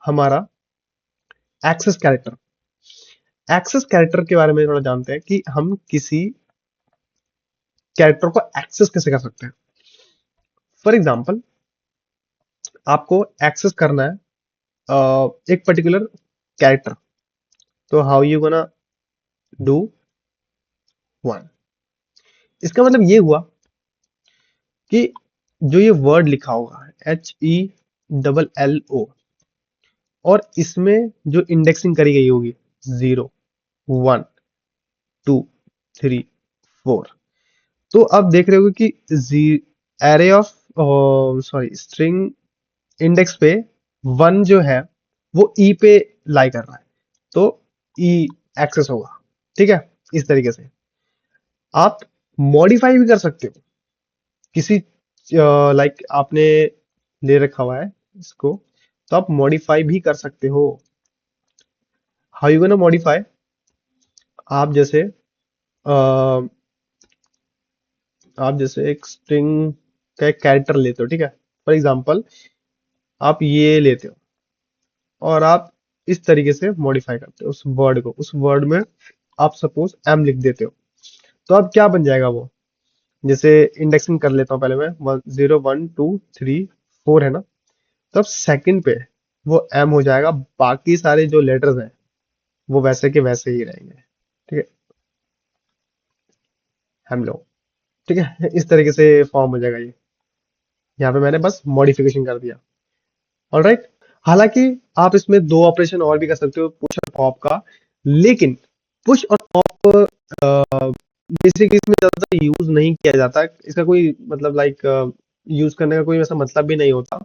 हमारा एक्सेस कैरेक्टर। एक्सेस कैरेक्टर के बारे में थोड़ा जानते हैं कि हम किसी कैरेक्टर को एक्सेस कैसे कर सकते हैं। फॉर एग्जांपल, आपको एक्सेस करना है एक पर्टिकुलर कैरेक्टर। तो how you gonna do? One, इसका मतलब ये हुआ कि जो ये वर्ड लिखा होगा, HELLO, और इसमें जो इंडेक्सिंग करी गई होगी, 0 1 2 3 4। तो आप देख रहे हो कि array of, sorry, string index पे 1 जो है वो ई पे लाई कर रहा है। तो ई एक्सेस होगा। ठीक है? इस तरीके से आप मॉडिफाई भी कर सकते हो किसी, लाइक आपने ले रखा हुआ है इसको, तो आप मॉडिफाई भी कर सकते हो। How you gonna modify? आप जैसे आप जैसे एक स्ट्रिंग का एक कैरेक्टर लेते हो। ठीक है? फॉर एग्जांपल, आप ये लेते हो और आप इस तरीके से मॉडिफाई करते हो उस वर्ड को। उस वर्ड में आप सपोज एम लिख देते हो। तो अब क्या बन जाएगा वो? जैसे इंडेक्सिंग कर लेता हूँ पहले मैं, 0 1 2 3 4 है ना। तब सेकंड पे वो एम हो जाएगा। बाकी सारे जो लेटर्स हैं वो वैसे के वैसे ही रहेंगे। ठीक है? हम लोग, ठीक है, इस तरीके से फॉर्म हो जाएगा ये। यहाँ पे मैंने बस मॉडिफिकेशन कर दिया। ऑलराइट। हालांकि आप इसमें दो ऑपरेशन और भी कर सकते हो, पुश और पॉप का। लेकिन पुश और पॉप बेसिकली इसमें ज्यादा यूज नहीं किया जाता। इसका कोई मतलब लाइक यूज करने का कोई ऐसा मतलब भी नहीं होता।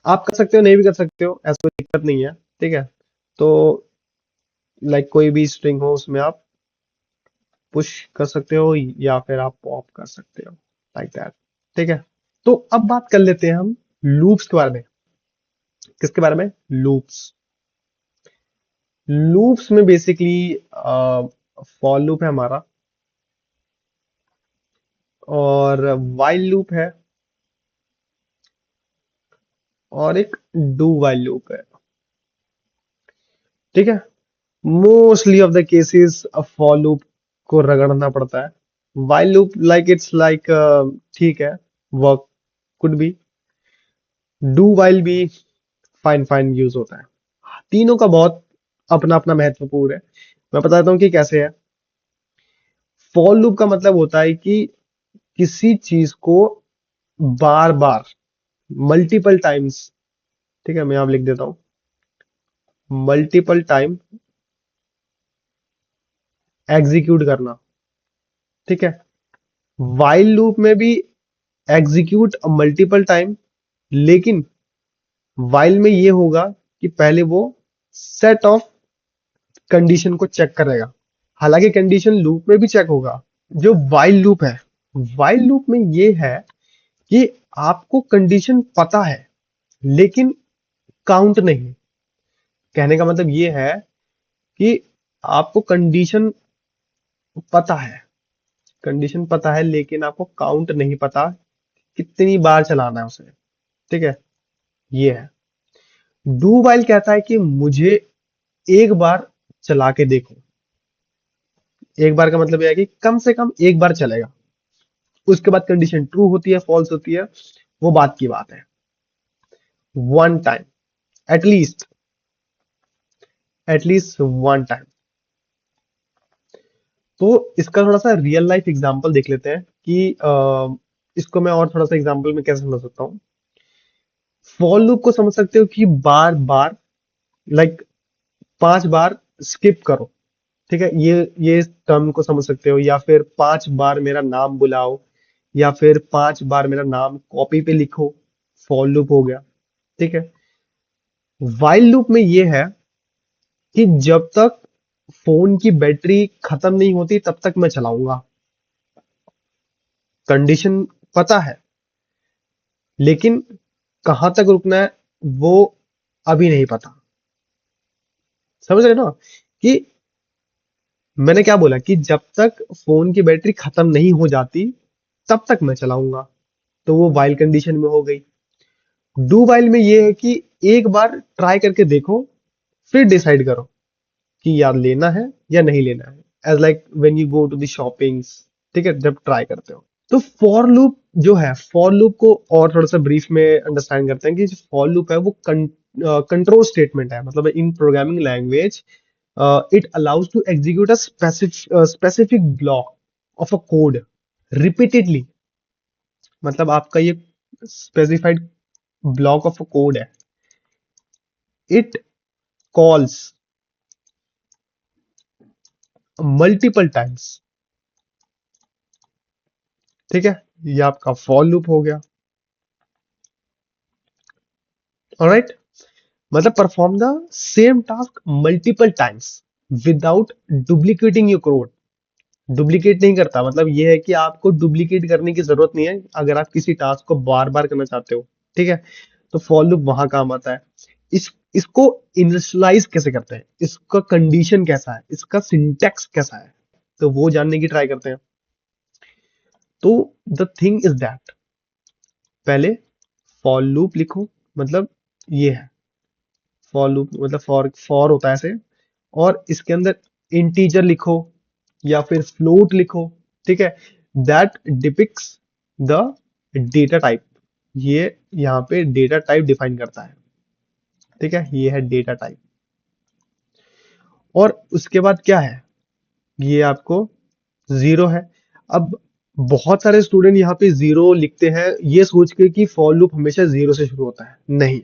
आप कर सकते हो, नहीं भी कर सकते हो, ऐसा कोई दिक्कत नहीं है। ठीक है? तो लाइक कोई भी स्ट्रिंग हो उसमें आप पुश कर सकते हो या फिर आप पॉप कर सकते हो, लाइक दैट। ठीक है? तो अब बात कर लेते हैं हम लूप्स के बारे में। किसके बारे में? लूप्स। लूप्स में बेसिकली फॉर लूप है हमारा, और वाइल लूप है, और एक डू वाइल लूप है। ठीक है? Mostly of the cases for loop को रगड़ना पड़ता है। While loop like it's like, ठीक है, work, could be. Do while भी फाइन फाइन यूज होता है। तीनों का बहुत अपना अपना महत्वपूर्ण है। मैं बताता हूँ कि कैसे है। फॉर लूप का मतलब होता है कि किसी चीज को बार बार मल्टीपल टाइम्स, ठीक है, मैं यहाँ लिख देता हूँ, मल्टीपल टाइम एग्जीक्यूट करना, ठीक है। वाइल लूप में भी एग्जीक्यूट मल्टीपल टाइम, लेकिन वाइल में ये होगा कि पहले वो सेट ऑफ कंडीशन को चेक करेगा, हालांकि कंडीशन लूप में भी चेक होगा। जो वाइल लूप है, वाइल लूप में ये है कि आपको कंडीशन पता है लेकिन काउंट नहीं। कहने का मतलब ये है कि आपको कंडीशन पता है लेकिन आपको काउंट नहीं पता कितनी बार चलाना है उसे, ठीक है, ये है। डू वाइल कहता है कि मुझे एक बार चला के देखो। एक बार का मतलब यह है कि कम से कम एक बार चलेगा, उसके बाद कंडीशन ट्रू होती है फॉल्स होती है, वो बात की बात है। One time, at least at least one time. तो इसका थोड़ा सा रियल लाइफ एग्जांपल देख लेते हैं कि इसको मैं और थोड़ा सा एग्जांपल में कैसे समझ सकता हूँ। फॉर लूप को समझ सकते हो कि बार बार, लाइक 5 बार स्किप करो, ठीक है, ये टर्म को समझ सकते हो, या फिर 5 बार मेरा नाम बुलाओ, या फिर 5 बार मेरा नाम कॉपी पे लिखो, फॉर लूप हो गया, ठीक है। वाइल लूप में ये है कि जब तक फोन की बैटरी खत्म नहीं होती तब तक मैं चलाऊंगा। कंडीशन पता है लेकिन कहां तक रुकना है वो अभी नहीं पता। समझ रहे हो ना कि मैंने क्या बोला कि जब तक फोन की बैटरी खत्म नहीं हो जाती तब तक मैं चलाऊंगा, तो वो वाइल कंडीशन में हो गई। डू वाइल में ये है कि एक बार ट्राई करके देखो, फिर डिसाइड करो कि यार लेना है या नहीं लेना है, as like when you go to the shoppings, ठीक है, जब ट्राई करते हो। तो फॉर लूप जो है, फॉर लूप को और थोड़ा सा ब्रीफ में अंडरस्टैंड करते हैं कि जो फॉर लूप है वो कंट्रोल स्टेटमेंट है, मतलब in programming language it allows to execute a specific block of a code repeatedly. मतलब आपका ये specified block of a code है, इट कॉल्स मल्टीपल टाइम्स, ठीक है, ये आपका फॉर लूप हो गया। ऑलराइट, मतलब perform the same task multiple times without duplicating your code. Duplicate नहीं करता, मतलब ये है कि आपको डुप्लीकेट करने की जरूरत नहीं है अगर आप किसी टास्क को बार बार करना चाहते हो, ठीक है। तो फॉर लूप वहां काम आता है। इसको इनिशियलाइज कैसे करते हैं, इसका कंडीशन कैसा है, इसका सिंटेक्स कैसा है, तो वो जानने की ट्राई करते हैं। तो द थिंग इज दैट पहले फॉर लूप लिखो, मतलब ये है फॉर लूप, मतलब फॉर होता है ऐसे, और इसके अंदर इंटीजर लिखो या फिर फ्लोट लिखो, ठीक है, that depicts the data type. ये यहाँ पे डेटा टाइप डिफाइन करता है, ठीक है, ये है डेटा टाइप। और उसके बाद क्या है, ये आपको जीरो है। अब बहुत सारे स्टूडेंट यहाँ पे जीरो लिखते हैं ये सोच के कि फॉर लूप हमेशा जीरो से शुरू होता है, नहीं।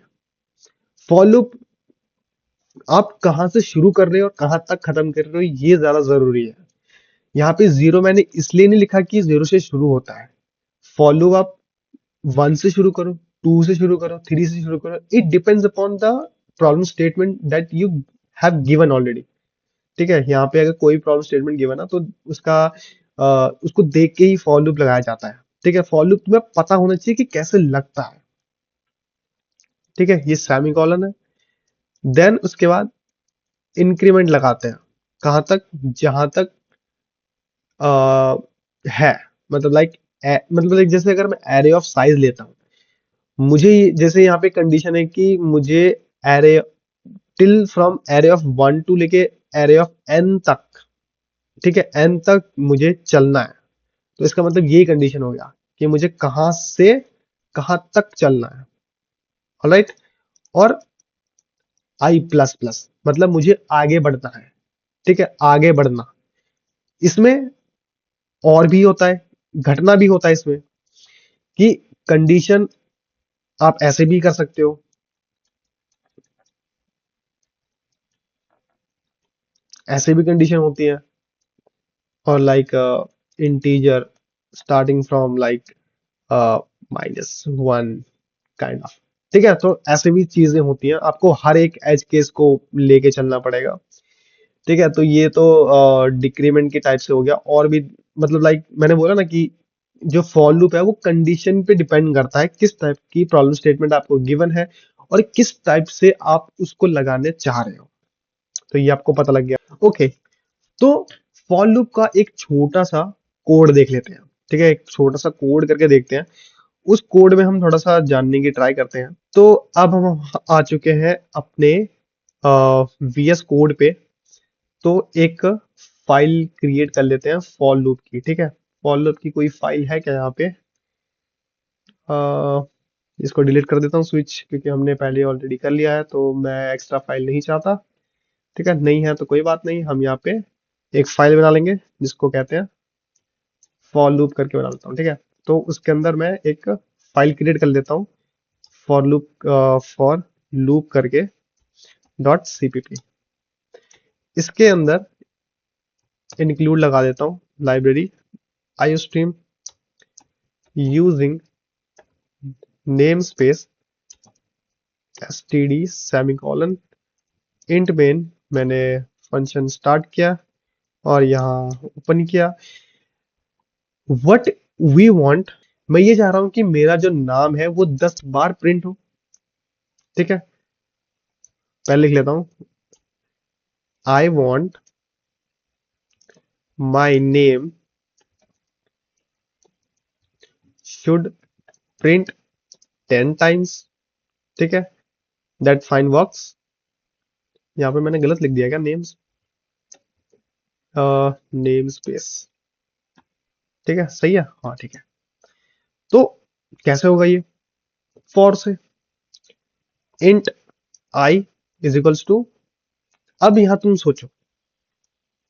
फॉर लूप आप कहाँ से शुरू कर रहे हो और कहाँ तक खत्म कर रहे हो ये ज्यादा जरूरी है। यहाँ पे जीरो मैंने इसलिए नहीं लिखा कि जीरो से शुरू होता है। फॉर लूप आप 1 से शुरू करो, 2 से शुरू करो, 3 से शुरू करो, it depends upon the problem statement that you have given already, ठीक है। यहाँ पे अगर कोई प्रॉब्लम स्टेटमेंट गिवन है तो उसको देख के ही फॉर लूप लगाया जाता है, ठीक है। फॉर लूप तुम्हें पता होना चाहिए कि कैसे लगता है, ठीक है, ये सेमी कॉलन है। देन उसके बाद इंक्रीमेंट लगाते हैं, कहां तक, जहां तक अ, है, मतलब लाइक जैसे अगर मैं एरे ऑफ साइज लेता हूँ, जैसे यहाँ पे कंडीशन है कि मुझे array till from array of 1 to लेके एरे ऑफ n तक, ठीक है, n तक मुझे चलना है। तो इसका मतलब यही कंडीशन हो गया कि मुझे कहां से कहां तक चलना है, ऑलराइट। और आई प्लस प्लस मतलब मुझे आगे बढ़ना है, ठीक है, आगे बढ़ना। इसमें और भी होता है, घटना भी होता है इसमें कि कंडीशन आप ऐसे भी कर सकते हो, ऐसे भी कंडीशन होती है, और like integer starting from like -1 kind of. ठीक है, तो ऐसे भी चीजें होती हैं, आपको हर एक एज केस को लेके चलना पड़ेगा। ठीक है, तो ये तो डिक्रीमेंट के टाइप से हो गया। और भी मतलब लाइक मैंने बोला ना कि जो फॉर लूप है वो कंडीशन पे डिपेंड करता है, किस टाइप की प्रॉब्लम स्टेटमेंट आपको गिवन है और किस टाइप से आप उसको लगाने चाह रहे हो। तो ये आपको पता लग गया। ओके, तो फॉर लूप का एक छोटा सा कोड देख लेते हैं। ठीक है, एक छोटा सा कोड करके देखते हैं, उस कोड में हम थोड़ा सा जानने की ट्राई करते हैं। तो अब हम आ चुके हैं अपने VS कोड पे। तो एक फाइल क्रिएट कर लेते हैं फॉर लूप की। ठीक है, फॉर लूप की कोई फाइल है क्या यहाँ पे? अ, इसको डिलीट कर देता हूँ स्विच, क्योंकि हमने पहले ऑलरेडी कर लिया है, तो मैं एक्स्ट्रा फाइल नहीं चाहता। ठीक है, नहीं है तो कोई बात नहीं, हम यहाँ पे एक फाइल बना लेंगे जिसको कहते हैं फॉर लूप करके बना लेता हूँ। ठीक है, तो उसके अंदर मैं एक फाइल क्रिएट कर लेता हूँ, फॉर लूप करके .cpp। इसके अंदर इंक्लूड लगा देता हूँ library iostream using name space std semicolon int main. मैंने फंक्शन स्टार्ट किया और यहाँ ओपन किया। व्हाट वी वांट, मैं ये चाह रहा हूँ कि मेरा जो नाम है वो 10 बार प्रिंट हो। ठीक है, पहले लिख लेता हूँ, I want my name should print 10 times. ठीक है, दैट फाइन वर्क्स। यहाँ पे मैंने गलत लिख दिया क्या, नेम्स, नेम स्पेस। ठीक है, सही है, हाँ ठीक है। तो कैसे होगा ये? फॉर से int i is equals to, अब यहां तुम सोचो,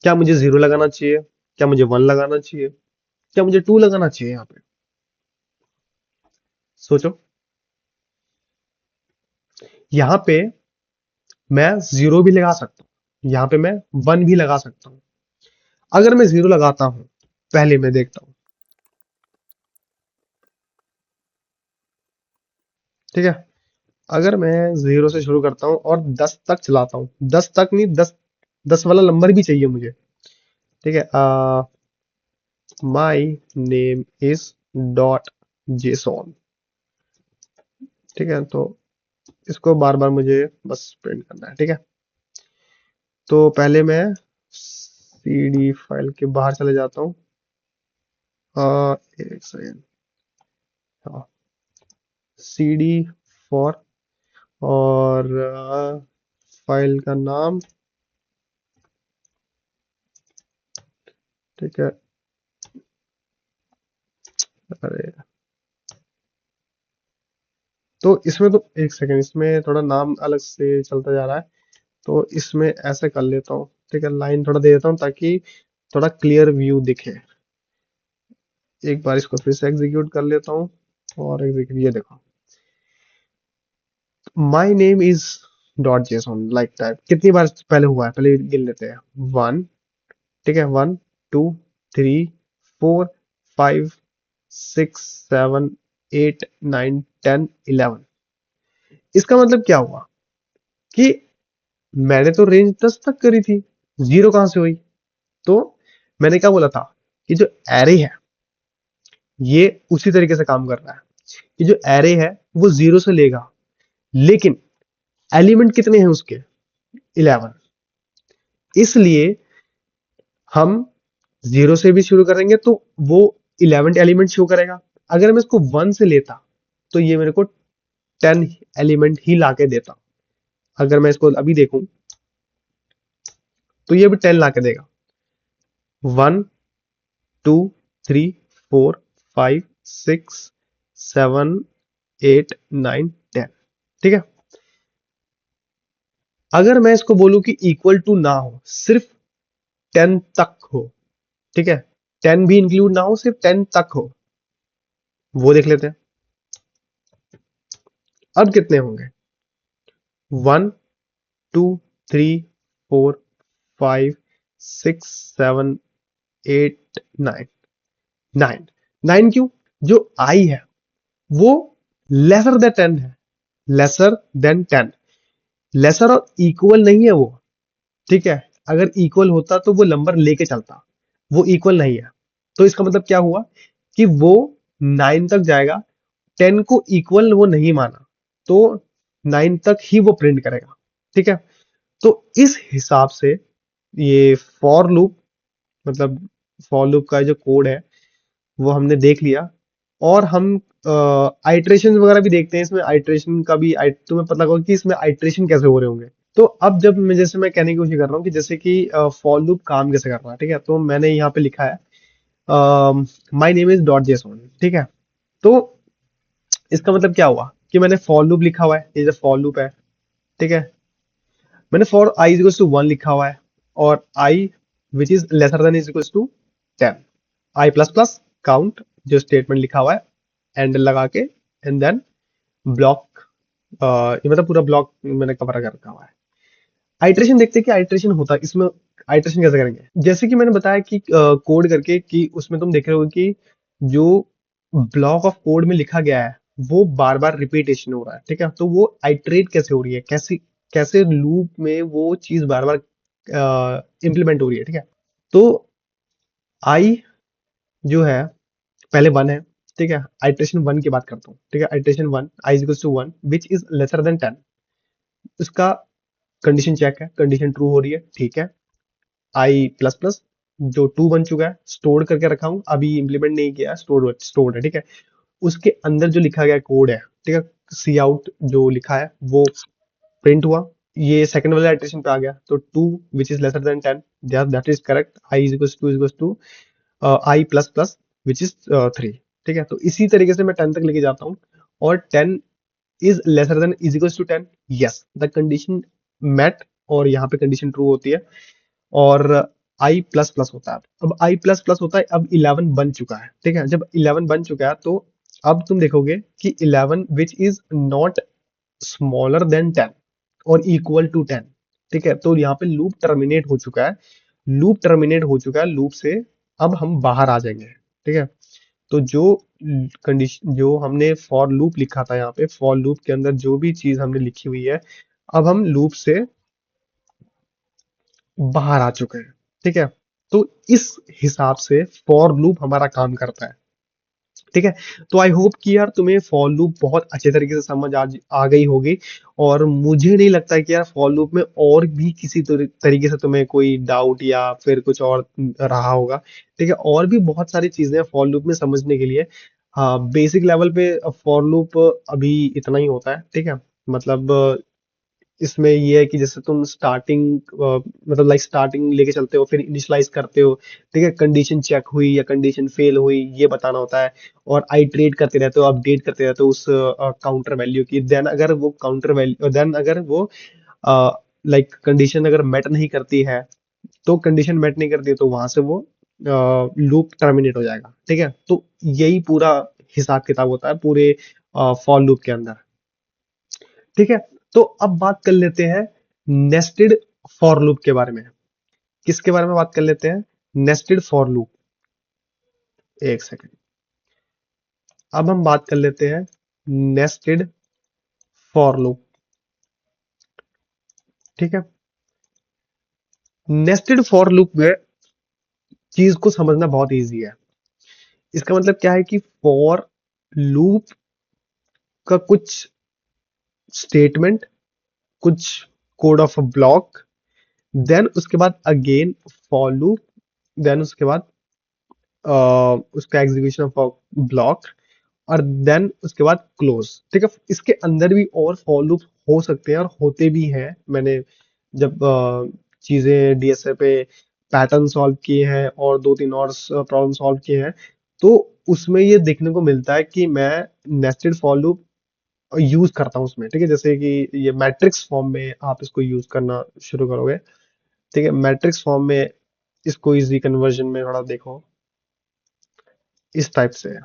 क्या मुझे 0 लगाना चाहिए, क्या मुझे 1 लगाना चाहिए, क्या मुझे 2 लगाना चाहिए? यहाँ पे सोचो। यहाँ पे मैं 0 भी लगा सकता हूँ, यहाँ पे मैं 1 भी लगा सकता हूँ। अगर मैं 0 लगाता हूँ, पहले मैं देखता हूँ। ठीक है, अगर मैं 0 से शुरू करता हूँ और 10 तक चलाता हूँ, 10 तक नहीं, 10 वाला नंबर भी चाहिए मुझे। ठीक है, माई नेम इज .json। ठीक है, तो इसको बार बार मुझे बस प्रिंट करना है। ठीक है, तो पहले मैं cd फाइल के बाहर चले जाता हूँ। एक सेकेंड, हाँ, cd फॉर, और फाइल का नाम। ठीक है, अरे तो इसमें तो एक सेकेंड, इसमें थोड़ा नाम अलग से चलता जा रहा है, तो इसमें ऐसे कर लेता हूँ। ठीक है, लाइन थोड़ा दे देता हूँ ताकि थोड़ा क्लियर व्यू दिखे। एक बार इसको फिर से एग्जीक्यूट कर लेता हूँ, और एग्जीक्यूट, ये देखो, my name is .json like type कितनी बार पहले हुआ है, पहले गिन लेते हैं। 1, ठीक है, 1 2 3 4 5 6 7 8 9 10 11। इसका मतलब क्या हुआ कि मैंने तो रेंज 10 तक करी थी, 0 कहां से हुई? तो मैंने क्या बोला था कि जो एरे है ये उसी तरीके से काम कर रहा है कि जो एरे है वो 0 से लेगा, लेकिन एलिमेंट कितने हैं उसके? 11। इसलिए हम 0 से भी शुरू करेंगे तो वो 11 एलिमेंट शो करेगा। अगर मैं इसको 1 से लेता तो ये मेरे को 10 एलिमेंट ही लाके देता। अगर मैं इसको अभी देखूं तो ये भी 10 लाके देगा। 1 2 3 4 5 6 7 8 9 10। ठीक है, अगर मैं इसको बोलूं कि इक्वल टू ना हो, सिर्फ 10 तक हो, ठीक है, 10 भी इंक्लूड ना हो, सिर्फ 10 तक हो, वो देख लेते हैं। अब कितने होंगे? 1 2 3 4 5 6 7 8 9। 9 9 क्यों? जो आई है वो लेसर देन 10 है, लेसर देन 10। लेसर और इक्वल नहीं है वो, ठीक है? अगर इक्वल होता तो वो नंबर लेके चलता, वो इक्वल नहीं है। तो इसका मतलब क्या हुआ कि वो 9 तक जाएगा, 10 को इक्वल वो नहीं माना, तो 9 तक ही वो प्रिंट करेगा, ठीक है? तो इस हिसाब से ये फॉर लूप, मतलब फॉर लूप का जो कोड है वो हमने देख लिया। और हम आइट्रेशन वगैरह भी देखते हैं इसमें। आइट्रेशन का भी तुम्हें पता होगा कि इसमें आइट्रेशन कैसे हो रहे होंगे। तो अब जब मैं जैसे मैं कहने की कोशिश कर रहा हूँ कि जैसे कि फॉर लूप काम कैसे कर रहा है, ठीक है? तो मैंने यहाँ पे लिखा है my name is dot JSON, ठीक है? तो इसका मतलब क्या हुआ कि मैंने फॉर लूप लिखा हुआ है, ये जो फॉर लूप है, ठीक है? मैंने for I is equals to 1 लिखा हुआ है, और I which is lesser than is equals to 10, I plus plus count जो स्टेटमेंट लिखा हुआ है, एंड लगा के, एंड देन ब्लॉक, ये मतलब पूरा ब्लॉक मैंने कवर कर रखा हुआ है। आइट्रेशन देखते हैं कि आइट्रेशन होता है इसमें। आइट्रेशन कैसे करेंगे? जैसे कि मैंने बताया कि कोड करके, कि उसमें तुम देख रहे हो कि जो ब्लॉक ऑफ कोड में लिखा गया है वो बार बार रिपीटेशन हो रहा है, ठीक है? तो वो आइट्रेट कैसे हो रही है, कैसे कैसे लूप में वो चीज बार बार इम्प्लीमेंट हो रही है, ठीक है? तो आई जो है पहले 1 है, ठीक है? आइट्रेशन 1 की बात करता हूँ, ठीक है? Iteration 1, i equals to 1 which is lesser than 10। उसका कंडीशन चेक है, कंडीशन ट्रू हो रही है, ठीक है? आई प्लस प्लस जो 2 बन चुका है, स्टोर करके रखा हूँ, अभी इंप्लीमेंट नहीं किया, स्टोर्ड है, ठीक है? उसके अंदर जो लिखा गया कोड है, ठीक है? सी आउट जो लिखा है वो प्रिंट हुआ। ये सेकंड वाला इटरेशन पे आ गया, तो 2 which is lesser than 10, that is correct. I is equals to i plus plus which is 3, ठीक है? तो इसी तरीके से मैं 10 तक लेके जाता हूँ, और 10 is lesser than is equals to 10, yes the condition met, और यहाँ पे कंडीशन ट्रू होती है, और आई प्लस प्लस होता है। अब आई प्लस प्लस होता है, अब 11 बन चुका है, ठीक है? जब 11 बन चुका है तो अब तुम देखोगे कि 11 which is not smaller than 10 और इक्वल टू 10, ठीक है? तो यहाँ पे लूप टर्मिनेट हो चुका है, लूप टर्मिनेट हो चुका है लूप से। अब हम बाहर आ जाएंगे, ठीक है? तो जो कंडीशन जो हमने फॉर लूप लिखा था, यहाँ पे फॉर लूप के अंदर जो भी चीज हमने लिखी हुई है, अब हम लूप से बाहर आ चुके हैं, ठीक है? तो इस हिसाब से फॉर लूप हमारा काम करता है, ठीक है? तो आई होप कि यार तुम्हें फॉर लूप बहुत अच्छे तरीके से समझ आ गई होगी। और मुझे नहीं लगता कि यार फॉर लूप में और भी किसी तरीके से तुम्हें कोई डाउट या फिर कुछ और रहा होगा, ठीक है? और भी बहुत सारी चीजें फॉर लूप में समझने के लिए। हाँ, बेसिक लेवल पे फॉर लूप अभी इतना ही होता है, ठीक है? मतलब इसमें ये है कि जैसे तुम स्टार्टिंग, मतलब लाइक स्टार्टिंग लेके चलते हो, फिर इनिशियलाइज करते हो, ठीक है? कंडीशन चेक हुई या कंडीशन फेल हुई ये बताना होता है, और आइट्रेट करते रहते हो, अपडेट करते रहते हो उस काउंटर वैल्यू की। देन अगर वो काउंटर वैल्यू, देन अगर वो लाइक कंडीशन अगर मेट नहीं करती है, तो कंडीशन मेट नहीं करती है तो वहां से वो लूप टर्मिनेट हो जाएगा, ठीक है? तो यही पूरा हिसाब किताब होता है पूरे फॉर लूप के अंदर, ठीक है? तो अब बात कर लेते हैं नेस्टेड फॉर लूप के बारे में। किसके बारे में बात कर लेते हैं? Nested for loop. एक सेकंड। अब हम बात कर लेते हैं नेस्टेड फॉर लूप, ठीक है? नेस्टेड फॉर लूप में चीज को समझना बहुत इजी है। इसका मतलब क्या है कि फॉर लूप का कुछ स्टेटमेंट, कुछ code of a block, then उसके बाद अगेन फॉर लूप, देन उसके बाद उसका एग्जीक्यूशन ऑफ ब्लॉक, और देन उसके बाद क्लोज, ठीक है? इसके अंदर भी और फॉर लूप हो सकते हैं और होते भी हैं। मैंने जब चीजें डीएसए पे पैटर्न सॉल्व किए हैं और दो तीन और प्रॉब्लम सॉल्व किए हैं, तो उसमें ये देखने को मिलता है कि मैं नेस्टेड फॉर लूप यूज करता हूँ उसमें, ठीक है? जैसे कि ये मैट्रिक्स फॉर्म में आप इसको यूज करना शुरू करोगे, ठीक है? मैट्रिक्स फॉर्म में इसको इजी कन्वर्जन में थोड़ा देखो, इस टाइप से है,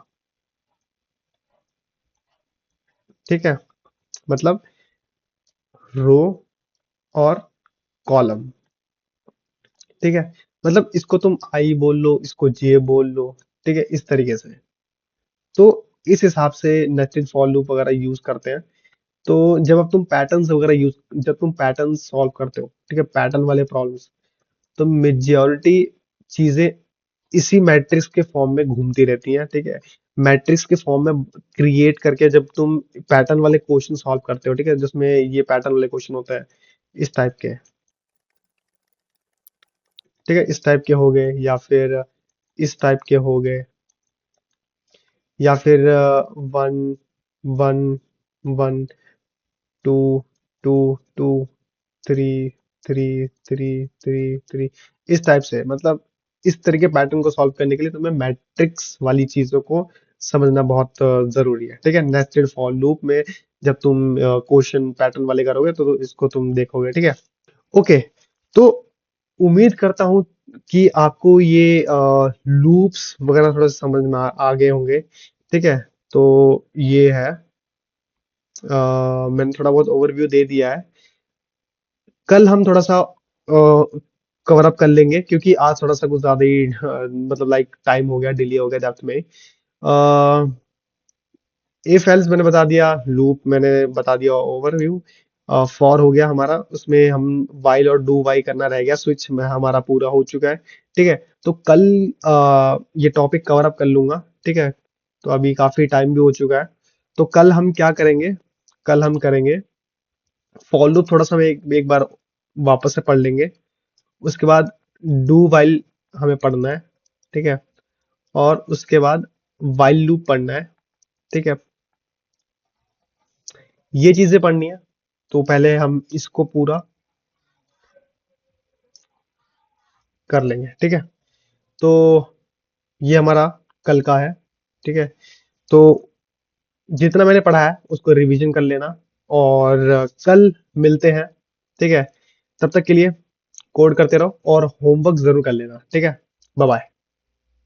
ठीक है? मतलब रो और कॉलम, ठीक है। मतलब इसको तुम आई बोल लो, इसको जे बोल लो, ठीक है, इस तरीके से। तो इस हिसाब से नेस्टेड फॉर लूप वगैरह यूज करते हैं। तो जब तुम पैटर्न सॉल्व करते हो, ठीक है, पैटर्न वाले प्रॉब्लम्स, तो मेजॉरिटी चीजें इसी मैट्रिक्स के फॉर्म में घूमती रहती हैं, ठीक है। मैट्रिक्स के फॉर्म में क्रिएट करके जब तुम पैटर्न वाले क्वेश्चन सॉल्व करते हो, ठीक है, जिसमें ये पैटर्न वाले क्वेश्चन होते हैं इस टाइप के, ठीक है, इस टाइप के हो गए, या फिर इस टाइप के हो गए, या फिर one one one two two two three three three three three, इस टाइप से। मतलब इस तरह के पैटर्न को सॉल्व करने के लिए तुम्हें मैट्रिक्स वाली चीजों को समझना बहुत जरूरी है, ठीक है। नेस्टेड फॉर लूप में जब तुम क्वेश्चन पैटर्न वाले करोगे तो इसको तुम देखोगे, ठीक है। ओके, तो उम्मीद करता हूँ कि आपको ये लूप्स वगैरह थोड़ा समझ में आ गए होंगे, ठीक है। तो ये है, मैंने थोड़ा बहुत ओवरव्यू दे दिया है। कल हम थोड़ा सा कवर अप कर लेंगे, क्योंकि आज थोड़ा सा कुछ ज्यादा ही मतलब लाइक टाइम हो गया, डिले हो गया डेप्थ में। इफ एल्स मैंने बता दिया, लूप मैंने बता दिया, ओवरव्यू। फॉर हो गया हमारा, उसमें हम वाइल और डू वाई करना रह गया, स्विच में हमारा पूरा हो चुका है, ठीक है। तो कल ये टॉपिक कवर अप कर लूंगा, ठीक है। तो अभी काफी टाइम भी हो चुका है। तो कल हम क्या करेंगे, कल हम करेंगे फॉर लूप, थोड़ा सा हम एक बार वापस से पढ़ लेंगे। उसके बाद डू वाइल हमें पढ़ना है, ठीक है। और उसके बाद वाइल लूप पढ़ना है, ठीक है। ये चीजें पढ़नी है। तो पहले हम इसको पूरा कर लेंगे, ठीक है। तो ये हमारा कल का है, ठीक है। तो जितना मैंने पढ़ा है उसको रिवीजन कर लेना, और कल मिलते हैं, ठीक है। तब तक के लिए कोड करते रहो और होमवर्क जरूर कर लेना, ठीक है। Bye bye.